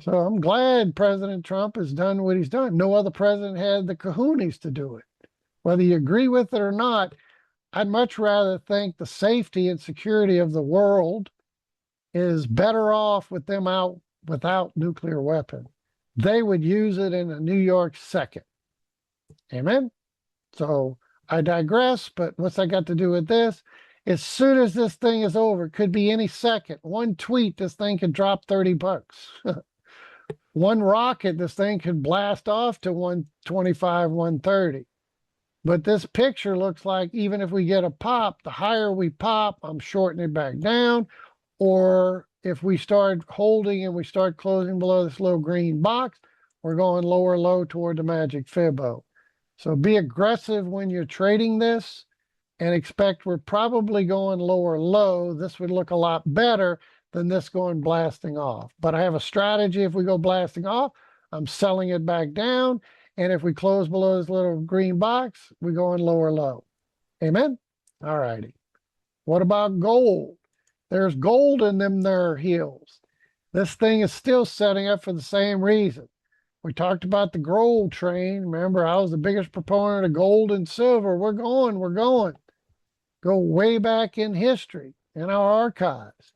So I'm glad President Trump has done what he's done. No other president had the cojones to do it. Whether you agree with it or not, I'd much rather think the safety and security of the world is better off with them out without nuclear weapons. They would use it in a New York second. Amen? So I digress, but what's that got to do with this? As soon as this thing is over, it could be any second. One tweet, this thing could drop $30. One rocket, this thing could blast off to 125, 130. But this picture looks like even if we get a pop, the higher we pop, I'm shorting it back down. Or if we start holding and we start closing below this little green box, we're going lower low toward the magic Fibbo. So be aggressive when you're trading this and expect we're probably going lower low. This would look a lot better than this going blasting off. But I have a strategy. If we go blasting off, I'm selling it back down. And if we close below this little green box, we go in lower low. Amen? All righty. What about gold? There's gold in them there heels. This thing is still setting up for the same reason. We talked about the gold train. Remember, I was the biggest proponent of gold and silver. We're going. Go way back in history, in our archives.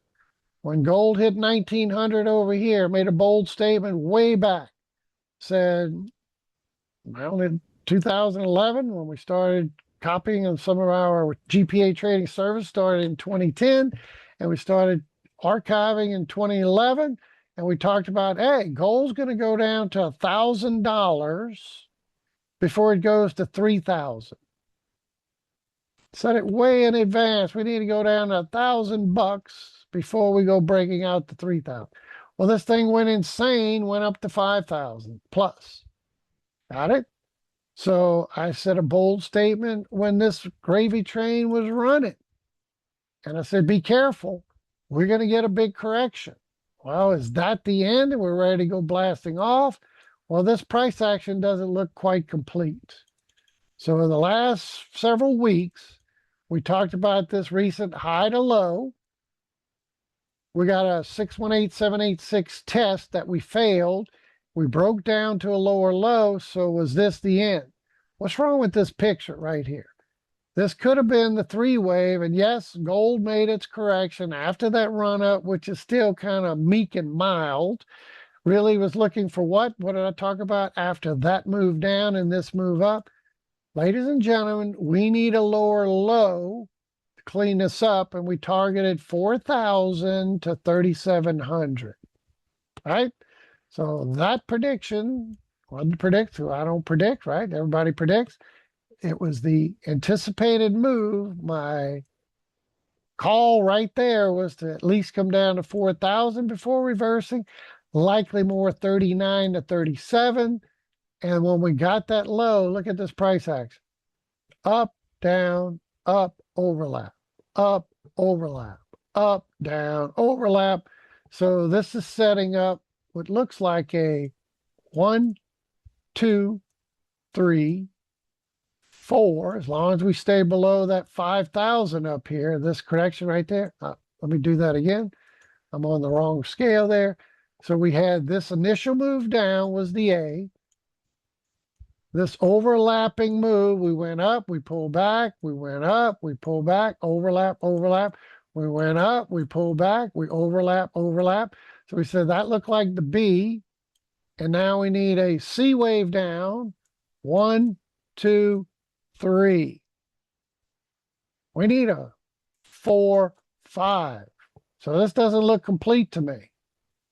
When gold hit 1900 over here, made a bold statement way back. Said, well, in 2011, when we started copying on some of our GPA trading service, started in 2010, and we started archiving in 2011, and we talked about, hey, gold's going to go down to $1,000 before it goes to 3,000. Set it way in advance. We need to go down to $1,000 before we go breaking out to 3,000. Well, this thing went insane, went up to 5,000 plus. Got it? So I said a bold statement when this gravy train was running. And I said, be careful. We're going to get a big correction. Well, is that the end and we're ready to go blasting off? Well, this price action doesn't look quite complete. So in the last several weeks, we talked about this recent high to low. We got a 618786 test that we failed. We broke down to a lower low. So was this the end? What's wrong with this picture right here? This could have been the three wave. And yes, gold made its correction after that run up, which is still kind of meek and mild. Really was looking for what? What did I talk about after that move down and this move up? Ladies and gentlemen, we need a lower low to clean this up, and we targeted 4,000 to 3,700. Right? So that prediction wasn't predict. I don't predict, right? Everybody predicts. It was the anticipated move. My call right there was to at least come down to 4,000 before reversing, likely more 39 to 37. And when we got that low, look at this price action. Up, down, up, overlap, up, overlap, up, down, overlap. So this is setting up what looks like a 1, 2, 3, 4. As long as we stay below that 5,000 up here, this correction right there. Let me do that again. I'm on the wrong scale there. So we had this initial move down was the A. This overlapping move, we went up, we pulled back, we went up, we pulled back, overlap, overlap. We went up, we pulled back, we overlap, overlap. So we said that looked like the B. And now we need a C wave down. 1, 2, 3. We need a 4, 5. So this doesn't look complete to me.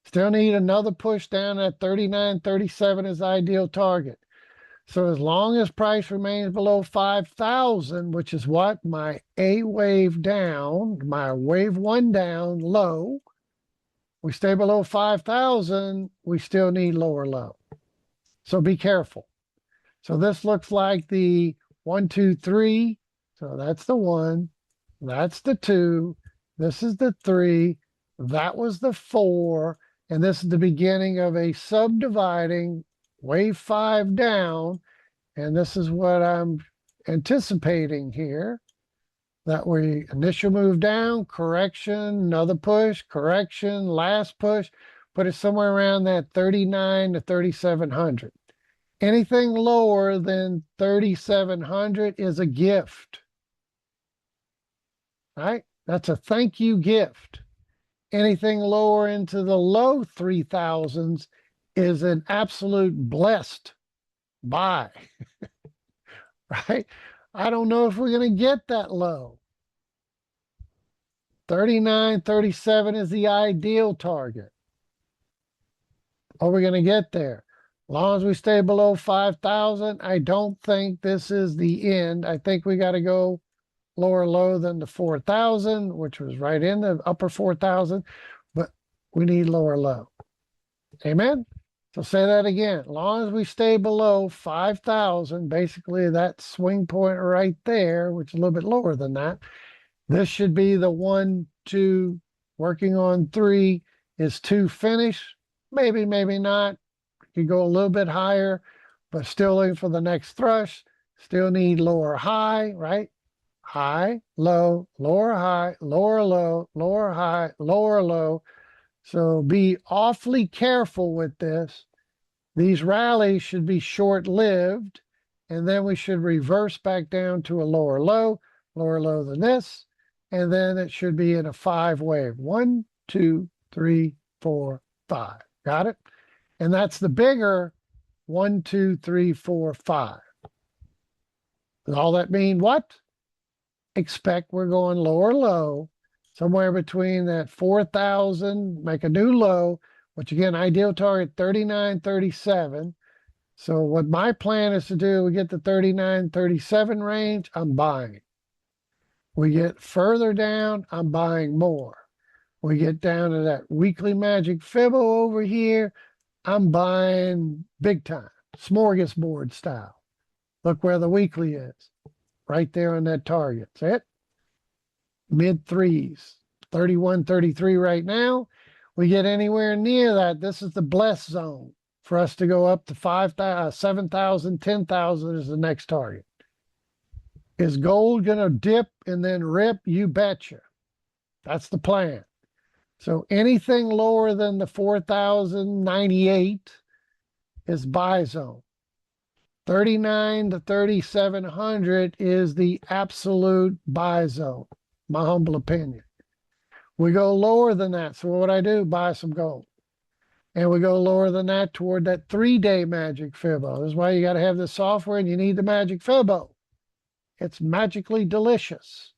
Still need another push down at 39.37 is the ideal target. So as long as price remains below 5,000, which is what my A wave down, my wave one down low, we stay below 5,000, we still need lower low. So be careful. So this looks like the 1, 2, 3. So that's the 1, that's the 2, this is the 3, that was the 4, and this is the beginning of a subdividing wave 5 down. And this is what I'm anticipating here, that we initial move down, correction, another push, correction, last push, put it somewhere around that 39 to 3,700. Anything lower than 3,700 is a gift, right? That's a thank you gift. Anything lower into the low 3,000s is an absolute blessed buy. Right? I don't know if we're going to get that low. 39.37 is the ideal target. Are we going to get there? As long as we stay below 5,000, I don't think this is the end. I think we got to go lower low than the 4,000, which was right in the upper 4,000, but we need lower low. Amen? So say that again. As long as we stay below 5,000, basically that swing point right there, which is a little bit lower than that, this should be the 1, 2, working on 3. Is 2 finish? Maybe, maybe not. Could go a little bit higher, but still looking for the next thrust. Still need lower high, right? High, low, lower high, lower low, lower high, lower low. So be awfully careful with this. These rallies should be short-lived, and then we should reverse back down to a lower low than this, and then it should be in a 5 wave. 1, 2, 3, 4, 5. Got it? And that's the bigger 1, 2, 3, 4, 5. Does all that mean what? Expect we're going lower low, somewhere between that 4,000, make a new low, which again, ideal target 39.37. So what my plan is to do, we get the 39.37 range, I'm buying. We get further down, I'm buying more. We get down to that weekly magic fibbo over here, I'm buying big time, smorgasbord style. Look where the weekly is, right there on that target. See it? Mid threes, 31, 33 right now. We get anywhere near that, this is the blessed zone for us to go up to 5,000, 7,000, 10,000 is the next target. Is gold going to dip and then rip? You betcha. That's the plan. So anything lower than the 4,098 is buy zone. 39 to 3,700 is the absolute buy zone, my humble opinion. We go lower than that. So what I do? Buy some gold. And we go lower than that toward that 3-day magic fibbo. This is why you got to have this software and you need the magic fibbo. It's magically delicious.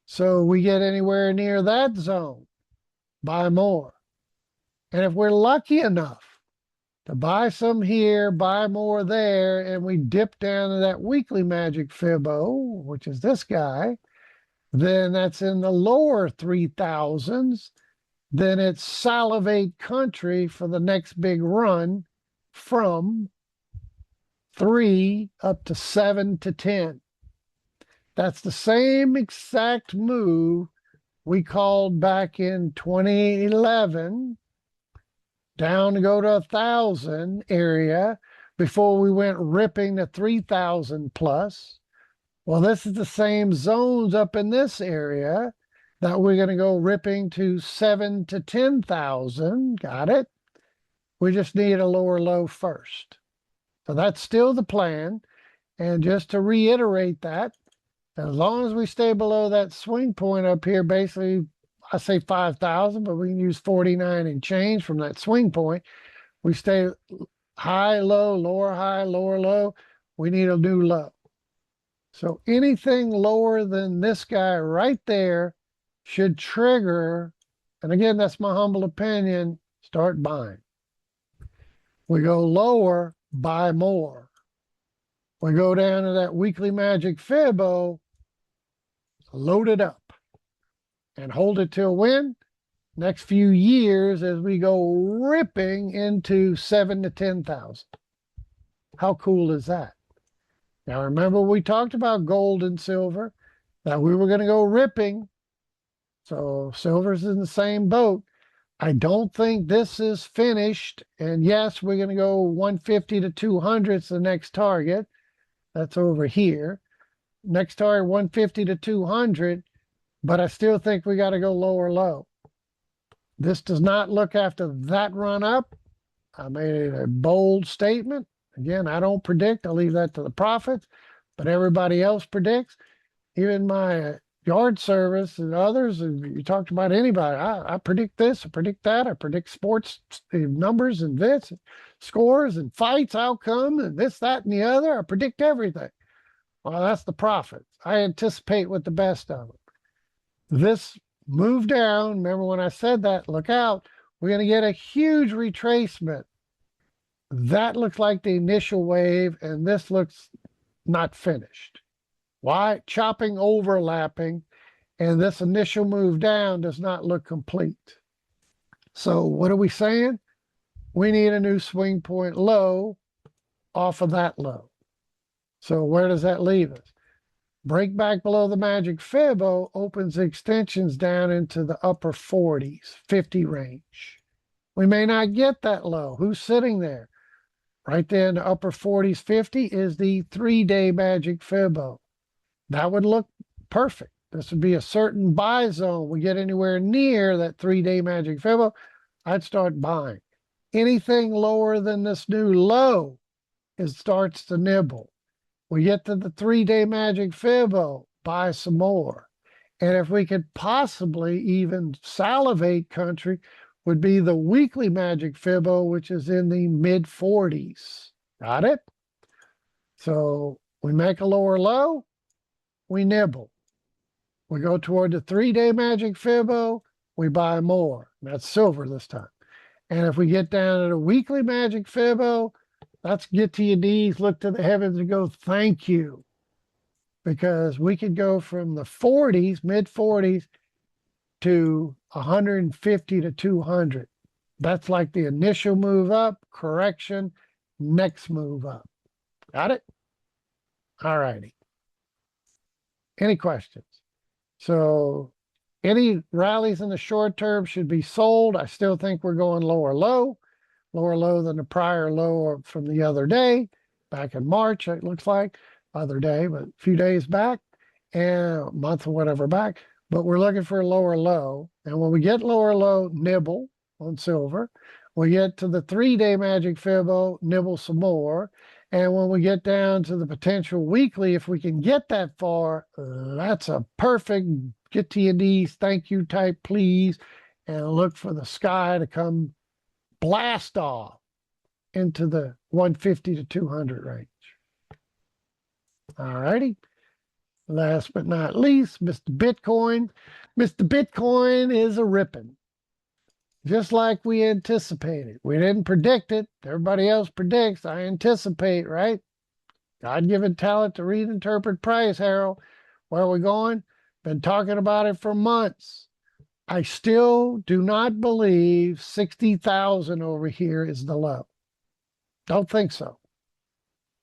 So we get anywhere near that zone, buy more. And if we're lucky enough to buy some here, buy more there, and we dip down to that weekly magic fibbo, which is this guy, then that's in the lower 3,000s. Then it's salivate country for the next big run from 3 up to 7 to 10. That's the same exact move we called back in 2011 down to go to 1,000 area before we went ripping to 3,000 plus. Well, this is the same zones up in this area that we're going to go ripping to 7 to 10,000. Got it? We just need a lower low first. So that's still the plan. And just to reiterate that, as long as we stay below that swing point up here, basically, I say 5,000, but we can use 49 and change from that swing point. We stay high, low, lower low. We need a new low. So anything lower than this guy right there should trigger and again, that's my humble opinion, start buying. We go lower, buy more. We go down to that weekly magic fibbo, load it up and hold it till when? Next few years as we go ripping into 7 to 10,000. How cool is that? Now remember we talked about gold and silver, that we were going to go ripping. So silver's in the same boat. I don't think this is finished. And yes, we're going to go 150 to 200 is the next target. That's over here. Next target 150 to 200, but I still think we got to go lower low. This does not look after that run up. I made a bold statement. Again, I don't predict. I leave that to the prophets, but everybody else predicts. Even my yard service and others, you talked about anybody, I predict this, I predict that, I predict sports numbers and this, scores and fights, outcome, and this, that, and the other. I predict everything. Well, that's the prophets. I anticipate with the best of them. This move down, remember when I said that, look out, we're going to get a huge retracement. That looks like the initial wave, and this looks not finished. Why? Chopping, overlapping, and this initial move down does not look complete. So what are we saying? We need a new swing point low off of that low. So where does that leave us? Break back below the magic fibbo opens extensions down into the upper 40s, 50 range. We may not get that low. Who's sitting there? Right there in the upper 40s, 50 is the 3-day magic fibbo. That would look perfect. This would be a certain buy zone. We get anywhere near that 3-day magic fibbo, I'd start buying. Anything lower than this new low, it starts to nibble. We get to the 3-day magic fibbo, buy some more. And if we could possibly even salivate country, would be the weekly magic fibbo, which is in the mid 40s. Got it? So we make a lower low, we nibble. We go toward the 3-day magic fibbo, we buy more. That's silver this time. And if we get down to the weekly magic fibbo, let's get to your knees, look to the heavens and go, thank you. Because we could go from the 40s, mid 40s, to 150 to 200. That's like the initial move up, correction, next move up. Got it? All righty. Any questions? So any rallies in the short term should be sold. I still think we're going lower low than the prior low from the other day, back in March, it looks like. Other day, but a few days back, and a month or whatever back. But we're looking for a lower low. And when we get lower low, nibble on silver. We get to the 3-day magic fibbo, nibble some more. And when we get down to the potential weekly, if we can get that far, that's a perfect get to your knees, thank you type, please, and look for the sky to come blast off into the 150 to 200 range. All righty. Last but not least, Mr. Bitcoin. Mr. Bitcoin is a ripping. Just like we anticipated. We didn't predict it. Everybody else predicts. I anticipate, right? God-given talent to read, interpret, price, Harold. Where are we going? Been talking about it for months. I still do not believe 60,000 over here is the low. Don't think so.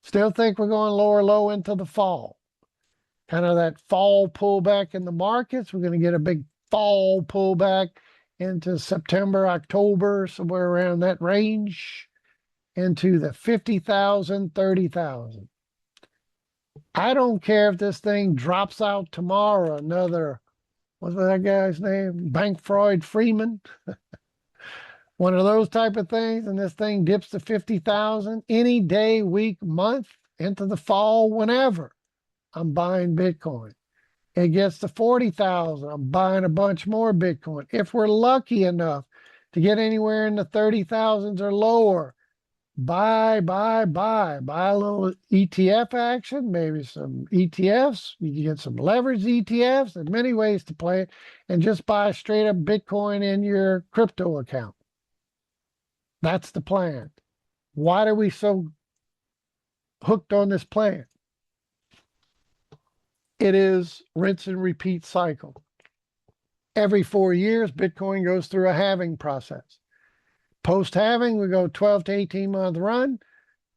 Still think we're going lower low into the fall. Kind of that fall pullback in the markets. We're going to get a big fall pullback into September, October, somewhere around that range, into the 50,000, 30,000. I don't care if this thing drops out tomorrow, another, what's that guy's name? Bankfreud Freeman. One of those type of things, and this thing dips to 50,000 any day, week, month, into the fall, whenever. I'm buying Bitcoin. It gets to 40,000. I'm buying a bunch more Bitcoin. If we're lucky enough to get anywhere in the 30,000s or lower, buy, buy, buy, buy a little ETF action, maybe some ETFs. You can get some leveraged ETFs. There's many ways to play it, and just buy straight up Bitcoin in your crypto account. That's the plan. Why are we so hooked on this plan? It is rinse and repeat cycle. Every 4 years, Bitcoin goes through a halving process. Post halving, we go 12 to 18 month run.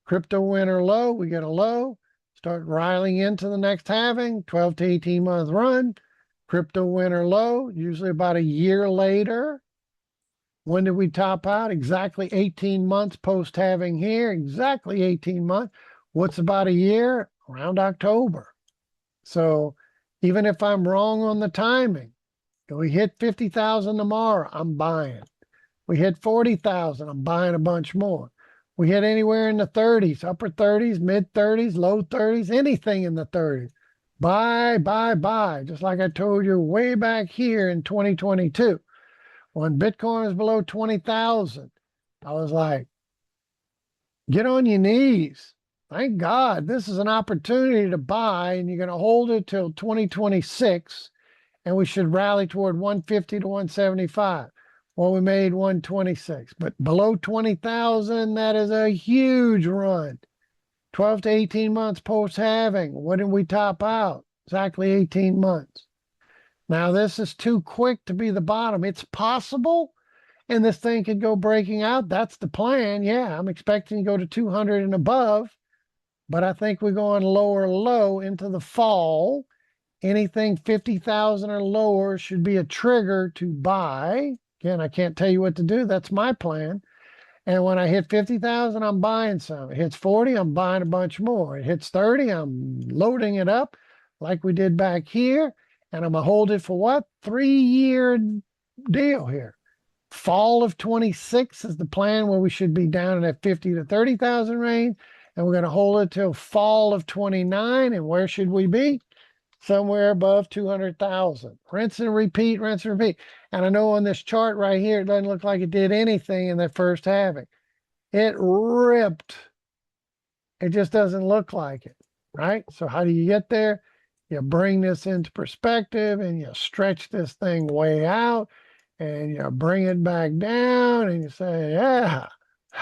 Crypto winter low, we get a low. Start riling into the next halving, 12 to 18 month run. Crypto winter low, usually about a year later. When did we top out? Exactly 18 months post halving here, exactly 18 months. What's about a year? Around October. So even if I'm wrong on the timing, if we hit 50,000 tomorrow, I'm buying. We hit 40,000, I'm buying a bunch more. We hit anywhere in the 30s, upper 30s, mid 30s, low 30s, anything in the 30s. Buy, buy, buy. Just like I told you way back here in 2022. When Bitcoin was below 20,000, I was like, get on your knees. Thank God this is an opportunity to buy, and you're going to hold it till 2026, and we should rally toward 150 to 175. Well, we made 126, but below 20,000, that is a huge run. 12 to 18 months post halving. When did we top out? Exactly 18 months. Now, this is too quick to be the bottom. It's possible, and this thing could go breaking out. That's the plan. Yeah, I'm expecting to go to 200 and above, but I think we're going lower low into the fall. Anything 50,000 or lower should be a trigger to buy. Again, I can't tell you what to do. That's my plan. And when I hit 50,000, I'm buying some. It hits 40, I'm buying a bunch more. It hits 30, I'm loading it up like we did back here. And I'm going to hold it for what? 3-year deal here. Fall of 26 is the plan, where we should be down in that 50 to 30,000 range. And we're going to hold it till fall of 29. And where should we be? Somewhere above 200,000. Rinse and repeat, rinse and repeat. And I know on this chart right here, it doesn't look like it did anything in that first halving. It ripped. It just doesn't look like it, right? So how do you get there? You bring this into perspective, and you stretch this thing way out, and you bring it back down, and you say, yeah,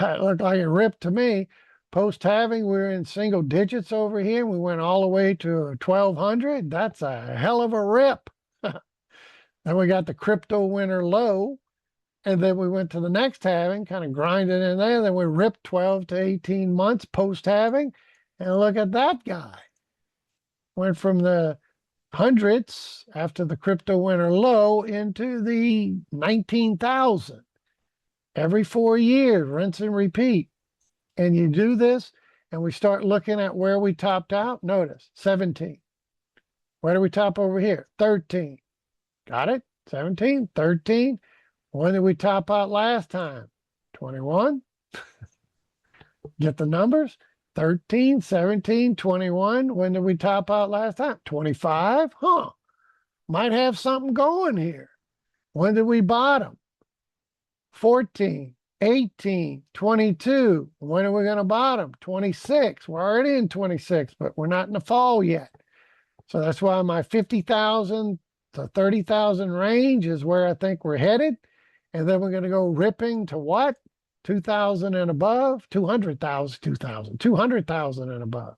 it looked like it ripped to me. Post halving, we're in single digits over here. We went all the way to 1,200. That's a hell of a rip. Then we got the crypto winter low, and then we went to the next halving, kind of grinded in there. Then we ripped 12 to 18 months post halving, and look at that guy. Went from the hundreds after the crypto winter low into the 19,000. Every 4 years, rinse and repeat. And you do this, and we start looking at where we topped out. Notice 17. Where do we top over here? 13. Got it? 17, 13. When did we top out last time? 21. Get the numbers? 13, 17, 21. When did we top out last time? 25. Huh. Might have something going here. When did we bottom? 14. 18, 22. When are we going to bottom? 26. We're already in 26, but we're not in the fall yet. So that's why my 50,000 to 30,000 range is where I think we're headed. And then we're going to go ripping to what? 2,000 and above, 200,000, 200,000 and above.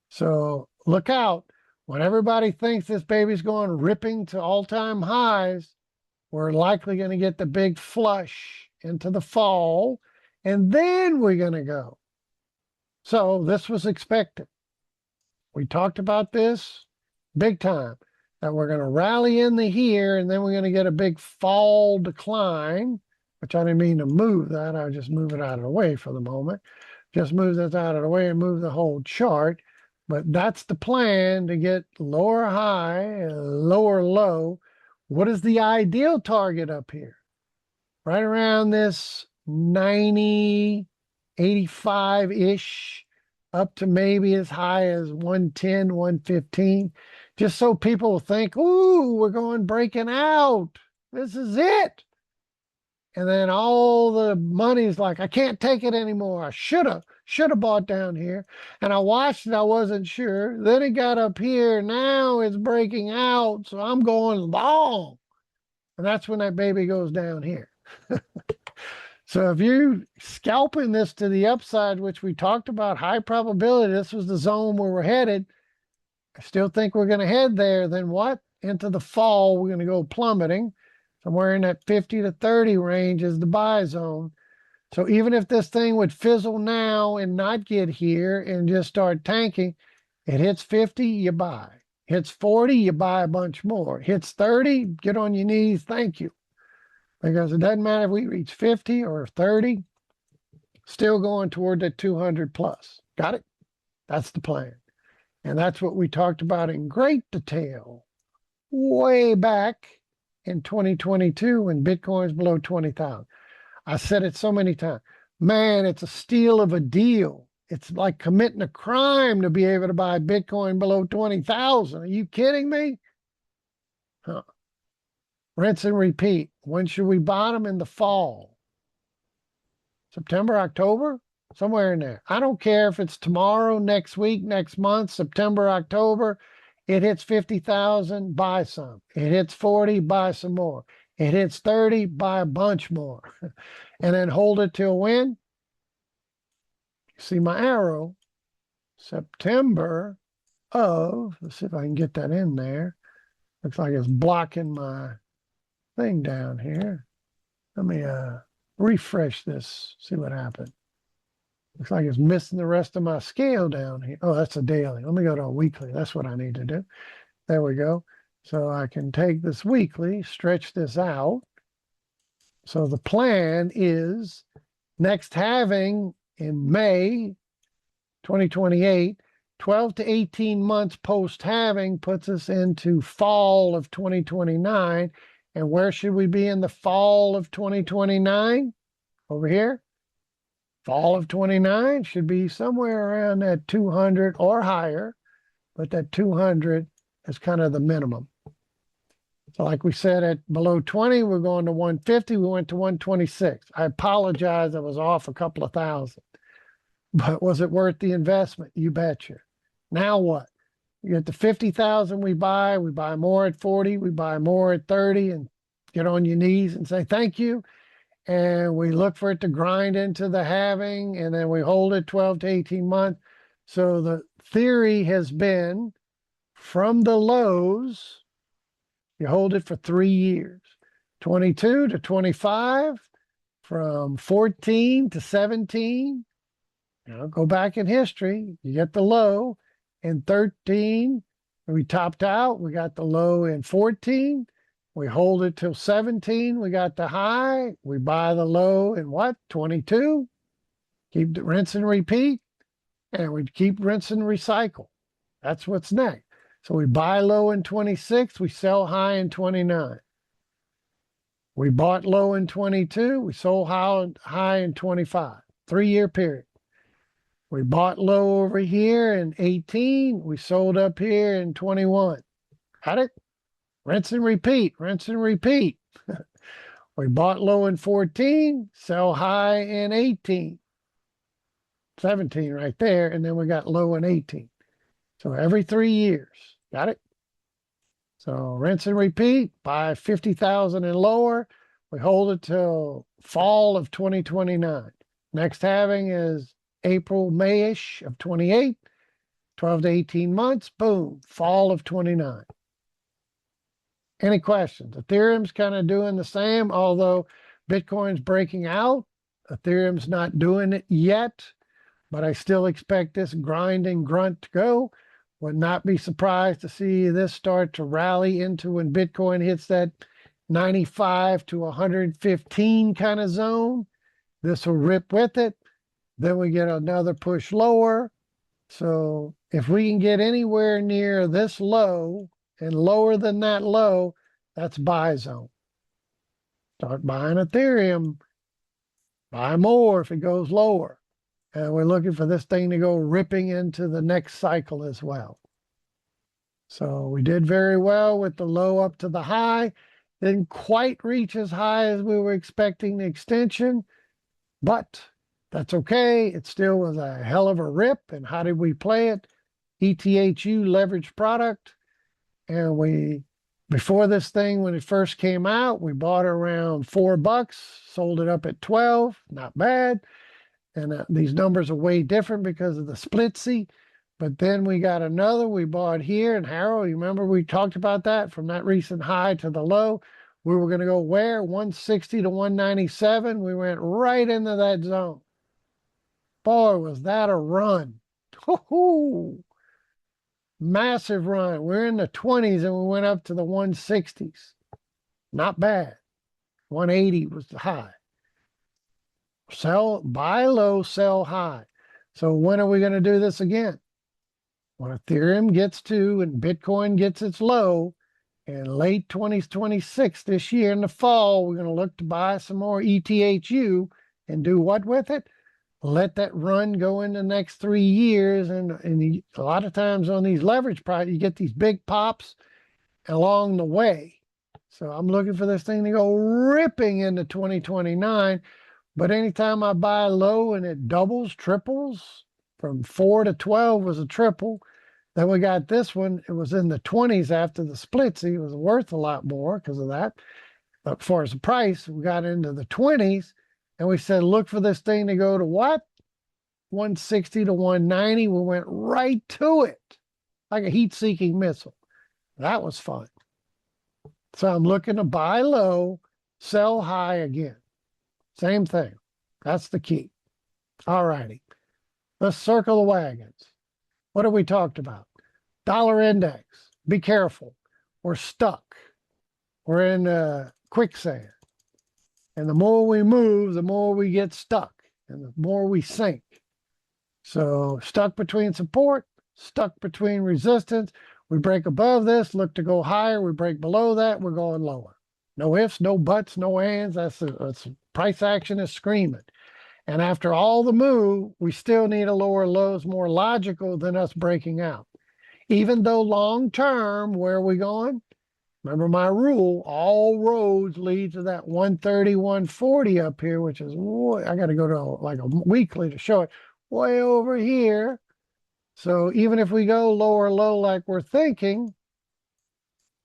So look out. When everybody thinks this baby's going ripping to all-time highs, we're likely going to get the big flush into the fall, and then we're going to go. So this was expected. We talked about this big time, that we're going to rally in the here, and then we're going to get a big fall decline, which I didn't mean to move that. I just move it out of the way for the moment. Just move this out of the way and move the whole chart. But that's the plan, to get lower high, lower low. What is the ideal target up here? Right around this 90, 85-ish, up to maybe as high as 110, 115, just so people think, ooh, we're going breaking out. This is it. And then all the money's like, I can't take it anymore. I should have bought down here. And I watched it, I wasn't sure. Then it got up here. Now it's breaking out. So I'm going long. And that's when that baby goes down here. So if you're scalping this to the upside, which we talked about, high probability, this was the zone where we're headed. I still think we're going to head there. Then what? Into the fall, we're going to go plummeting. Somewhere in that 50 to 30 range is the buy zone. So even if this thing would fizzle now and not get here and just start tanking, it hits 50, you buy. Hits 40, you buy a bunch more. Hits 30, get on your knees, thank you. Because it doesn't matter if we reach 50 or 30, still going toward the 200 plus. Got it? That's the plan. And that's what we talked about in great detail way back in 2022 when Bitcoin's below 20,000. I said it so many times. Man, it's a steal of a deal. It's like committing a crime to be able to buy Bitcoin below 20,000. Are you kidding me? Huh. Rinse and repeat. When should we bottom? In the fall? September, October? Somewhere in there. I don't care if it's tomorrow, next week, next month, September, October. It hits 50,000, buy some. It hits 40, buy some more. It hits 30, buy a bunch more. And then hold it till when? See my arrow? September of, let's see if I can get that in there. Looks like it's blocking my thing down here. Let me refresh this, see what happened. Looks like it's missing the rest of my scale down here. Oh, that's a daily. Let me go to a weekly. That's what I need to do. There we go. So I can take this weekly, stretch this out. So the plan is next halving in May 2028, 12 to 18 months post halving puts us into fall of 2029. And where should we be in the fall of 2029? Over here. Fall of 29 should be somewhere around that 200 or higher, but that 200 is kind of the minimum. So like we said, at below 20, we're going to 150. We went to 126. I apologize. I was off a couple of thousand. But was it worth the investment? You betcha. Now what? You get the 50,000 we buy more at 40, we buy more at 30, and get on your knees and say thank you. And we look for it to grind into the halving, and then we hold it 12 to 18 months. So the theory has been from the lows, you hold it for 3 years, 22 to 25, from 14 to 17. You know, go back in history, you get the low in 13. We topped out, we got the low in 14. We hold it till 17. We got the high. We buy the low in what? 22. Keep the rinse and repeat. And we keep rinse and recycle. That's what's next. So we buy low in 26. We sell high in 29. We bought low in 22. We sold high in 25. 3-year period. We bought low over here in 18. We sold up here in 21. Got it? Rinse and repeat, rinse and repeat. We bought low in 14, sell high in 18. 17 right there, and then we got low in 18. So every 3 years, got it? So rinse and repeat, buy 50,000 and lower. We hold it till fall of 2029. Next halving is April, May-ish of 28, 12 to 18 months, boom, fall of 29. Any questions? Ethereum's kind of doing the same, although Bitcoin's breaking out. Ethereum's not doing it yet, but I still expect this grinding grunt to go. Would not be surprised to see this start to rally into when Bitcoin hits that 95 to 115 kind of zone. This will rip with it. Then we get another push lower. So if we can get anywhere near this low, and lower than that low, that's buy zone. Start buying Ethereum. Buy more if it goes lower. And we're looking for this thing to go ripping into the next cycle as well. So we did very well with the low up to the high. Didn't quite reach as high as we were expecting the extension, but that's okay. It still was a hell of a rip. And how did we play it? ETHU leveraged product. And before this thing, when it first came out, we bought it around $4, sold it up at 12, not bad. And these numbers are way different because of the splitsy. But then we got another, we bought here, and Harold, you remember we talked about that from that recent high to the low. We were going to go where? 160 to 197. We went right into that zone. Boy, was that a run. Woo-hoo. Massive run. We're in the 20s and we went up to the 160s. Not bad. 180 was the high. Buy low, sell high. So when are we going to do this again? When Ethereum gets to and Bitcoin gets its low in late 2026 this year in the fall, we're going to look to buy some more ETHU and do what with it? Let that run go in the next 3 years. And a lot of times on these leverage products, you get these big pops along the way. So I'm looking for this thing to go ripping into 2029. But anytime I buy low and it doubles, triples, from 4 to 12 was a triple. Then we got this one. It was in the 20s after the splitsy. It was worth a lot more because of that. But as far as the price, we got into the 20s. And we said, look for this thing to go to what? 160 to 190. We went right to it like a heat-seeking missile. That was fun. So I'm looking to buy low, sell high again. Same thing. That's the key. All righty. Let's circle the wagons. What have we talked about? Dollar index. Be careful. We're stuck. We're in quicksand. And the more we move, the more we get stuck and the more we sink. So stuck between support, stuck between resistance. We break above this, look to go higher. We break below that, we're going lower. No ifs, no buts, no ands. That's price action is screaming. And after all the move, we still need a lower lows, more logical than us breaking out. Even though long term, where are we going? Remember my rule, all roads lead to that 130, 140 up here, which is, I got to go to like a weekly to show it, way over here. So even if we go lower low like we're thinking,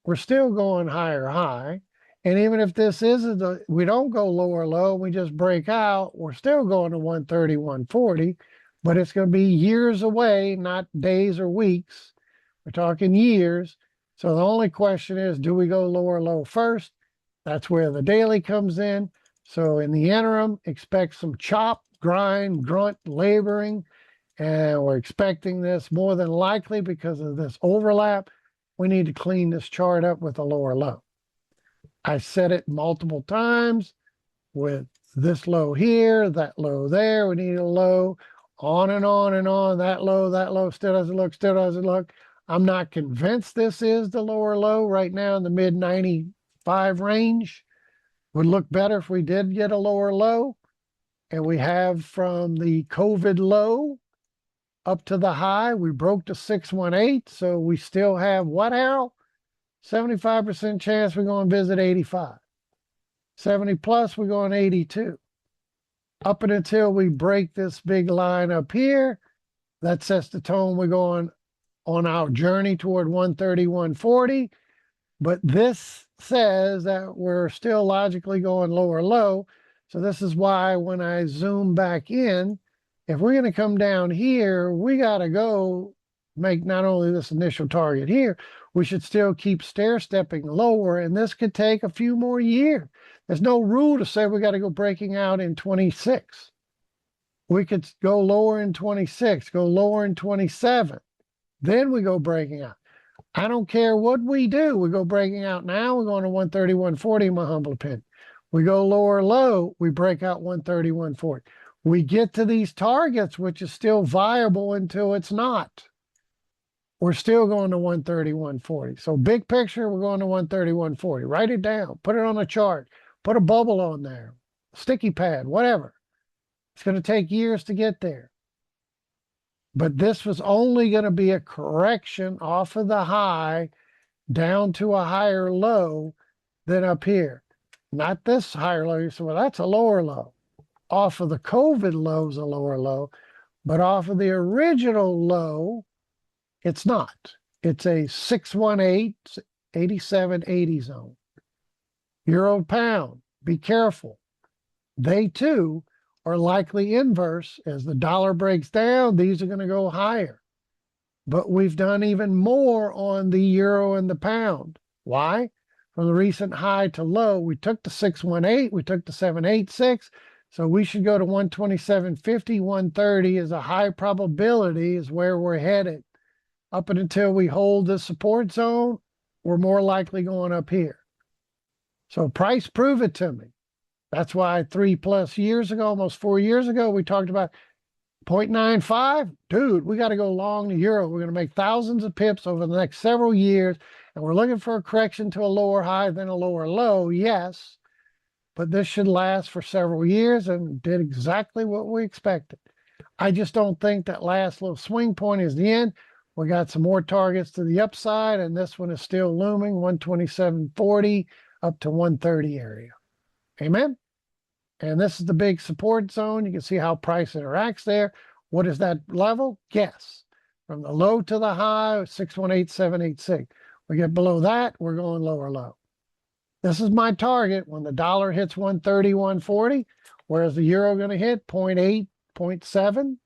we're still going higher high. And even if this isn't, we don't go lower low, we just break out, we're still going to 130, 140, but it's going to be years away, not days or weeks. We're talking years. So the only question is, do we go lower low first? That's where the daily comes in. So in the interim, expect some chop, grind, grunt, laboring. And we're expecting this more than likely because of this overlap. We need to clean this chart up with a lower low. I said it multiple times with this low here, that low there. We need a low, on and on and on. That low still doesn't look, still doesn't look. I'm not convinced this is the lower low right now in the mid 95 range. Would look better if we did get a lower low. And we have from the COVID low up to the high, we broke to 618. So we still have what, Harold? 75% chance we're going to visit 85. 70 plus, we're going 82. Up and until we break this big line up here, that sets the tone. We're going on our journey toward 130, 140. But this says that we're still logically going lower low. So this is why when I zoom back in, if we're going to come down here, we got to go make not only this initial target here, we should still keep stair-stepping lower, and this could take a few more years. There's no rule to say we got to go breaking out in 26. We could go lower in 26, go lower in 27. Then we go breaking out. I don't care what we do. We go breaking out now. We're going to 130, 140, in my humble opinion. We go lower low. We break out 130, 140. We get to these targets, which is still viable until it's not. We're still going to 130, 140. So big picture, we're going to 130, 140. Write it down. Put it on a chart. Put a bubble on there. Sticky pad, whatever. It's going to take years to get there. But this was only going to be a correction off of the high down to a higher low. then up here. Not this higher low. You say, well, that's a lower low. Off of the COVID low is a lower low, but off of the original low, it's not. It's a 618, 87.80 zone. Euro pound, be careful. They too are likely inverse. As the dollar breaks down, these are going to go higher. But we've done even more on the euro and the pound. Why? From the recent high to low, we took the 618, we took the 786. So we should go to 127.50, 130 is a high probability is where we're headed. Up until we hold the support zone, we're more likely going up here. So price, prove it to me. That's why 3+ years ago, almost 4 years ago, we talked about 0.95. Dude, we got to go long the euro. We're going to make thousands of pips over the next several years. And we're looking for a correction to a lower high, then a lower low. Yes. But this should last for several years and did exactly what we expected. I just don't think that last little swing point is the end. We got some more targets to the upside, and this one is still looming, 127.40 up to 130 area. Amen. And this is the big support zone. You can see how price interacts there. What is that level? Guess. From the low to the high, 618.786. We get below that, we're going lower low. This is my target when the dollar hits 130, 140. Where's the euro going to hit? 0.8, 0.7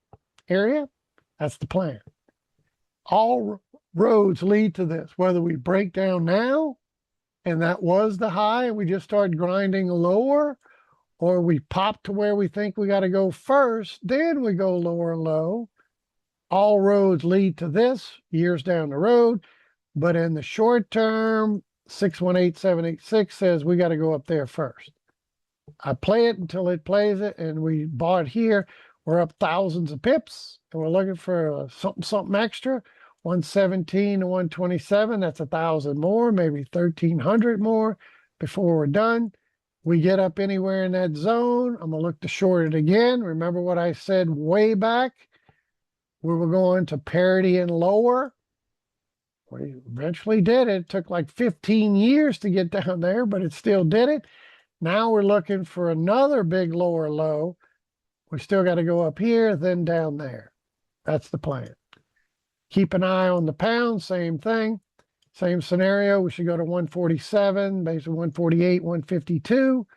area. That's the plan. All roads lead to this, whether we break down now, and that was the high, and we just start grinding lower, or we pop to where we think we got to go first, then we go lower low. All roads lead to this years down the road, but in the short term, 618.786 says we got to go up there first. I play it until it plays it, and we bought here. We're up thousands of pips, and we're looking for something extra. 117 to 127, that's 1,000 more, maybe 1,300 more before we're done. We get up anywhere in that zone, I'm gonna look to short it again. Remember what I said way back? We were going to parity and lower. We eventually did it. It took like 15 years to get down there, but it still did it. Now we're looking for another big lower low. We still got to go up here, then down there. That's the plan. Keep an eye on the pound, same thing. Same scenario, we should go to 147, basically 148, 152.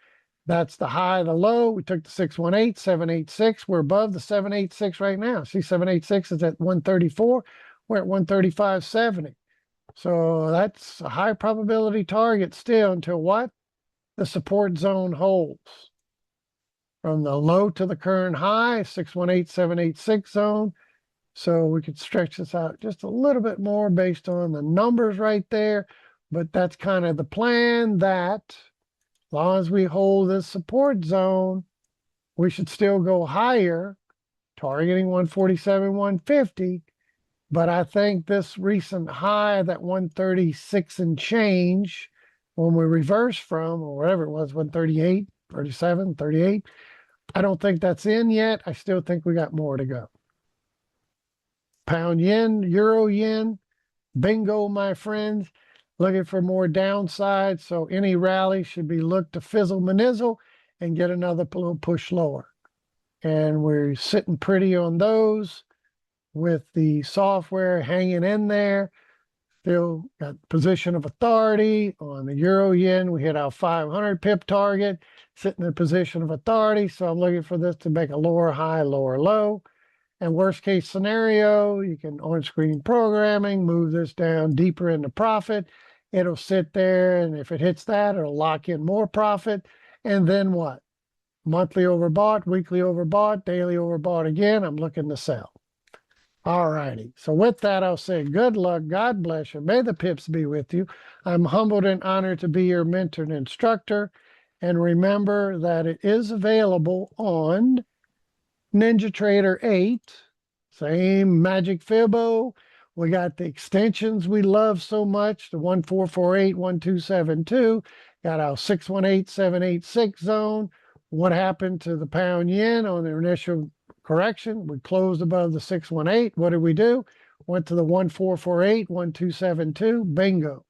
That's the high, the low. We took the 618, 786. We're above the 786 right now. See, 786 is at 134. We're at 135.70. So that's a high probability target still until what? The support zone holds. From the low to the current high, 618, 786 zone. So we could stretch this out just a little bit more based on the numbers right there. But that's kind of the plan, that as long as we hold this support zone, we should still go higher, targeting 147, 150. But I think this recent high, that 136 and change, when we reverse from, or whatever it was, 138, 37, 38, I don't think that's in yet. I still think we got more to go. Pound yen, euro yen, bingo, my friends. Looking for more downside. So any rally should be looked to fizzle manizzle and get another little push lower. And we're sitting pretty on those with the software hanging in there. Still got position of authority on the euro yen. We hit our 500 pip target, sitting in position of authority. So I'm looking for this to make a lower high, lower low. And worst case scenario, you can on-screen programming, move this down deeper into profit. It'll sit there, and if it hits that, it'll lock in more profit. And then what? Monthly overbought, weekly overbought, daily overbought again. I'm looking to sell. All righty. So with that, I'll say good luck. God bless you. May the pips be with you. I'm humbled and honored to be your mentor and instructor. And remember that it is available on NinjaTrader 8, same magic Fibbo. We got the extensions we love so much, the 1448, 1272. Got our 618, 786 zone. What happened to the pound yen on the initial correction? We closed above the 618. What did we do? Went to the 1448, 1272. Bingo.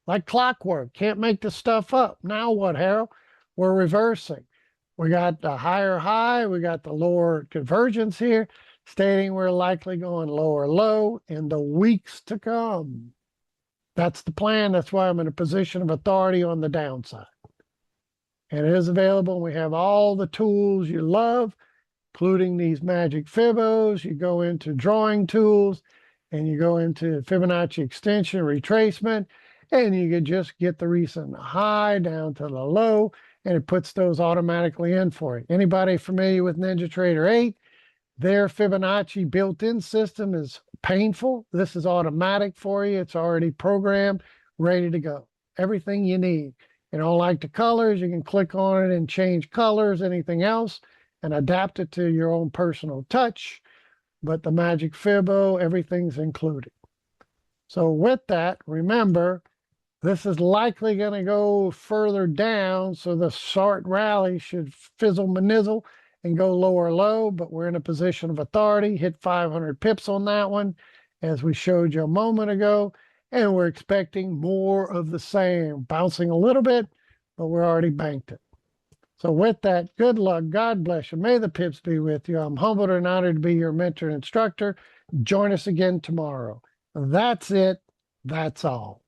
like clockwork. Can't make the stuff up. Now what, Harold? We're reversing. We got the higher high. We got the lower convergence here, stating we're likely going lower low in the weeks to come. That's the plan. That's why I'm in a position of authority on the downside. And it is available. We have all the tools you love, including these magic Fibos. You go into drawing tools and you go into Fibonacci extension, retracement, and you can just get the recent high down to the low, and it puts those automatically in for you. Anybody familiar with NinjaTrader 8? Their Fibonacci built-in system is painful. This is automatic for you. It's already programmed, ready to go. Everything you need. You don't like the colors, you can click on it and change colors, anything else, and adapt it to your own personal touch. But the magic Fibo, everything's included. So with that, remember, this is likely going to go further down, so the short rally should fizzle manizzle and go lower low, but we're in a position of authority, hit 500 pips on that one, as we showed you a moment ago, and we're expecting more of the same, bouncing a little bit, but we're already banked it. So with that, good luck, God bless you, may the pips be with you. I'm humbled and honored to be your mentor and instructor. Join us again tomorrow. That's it, that's all.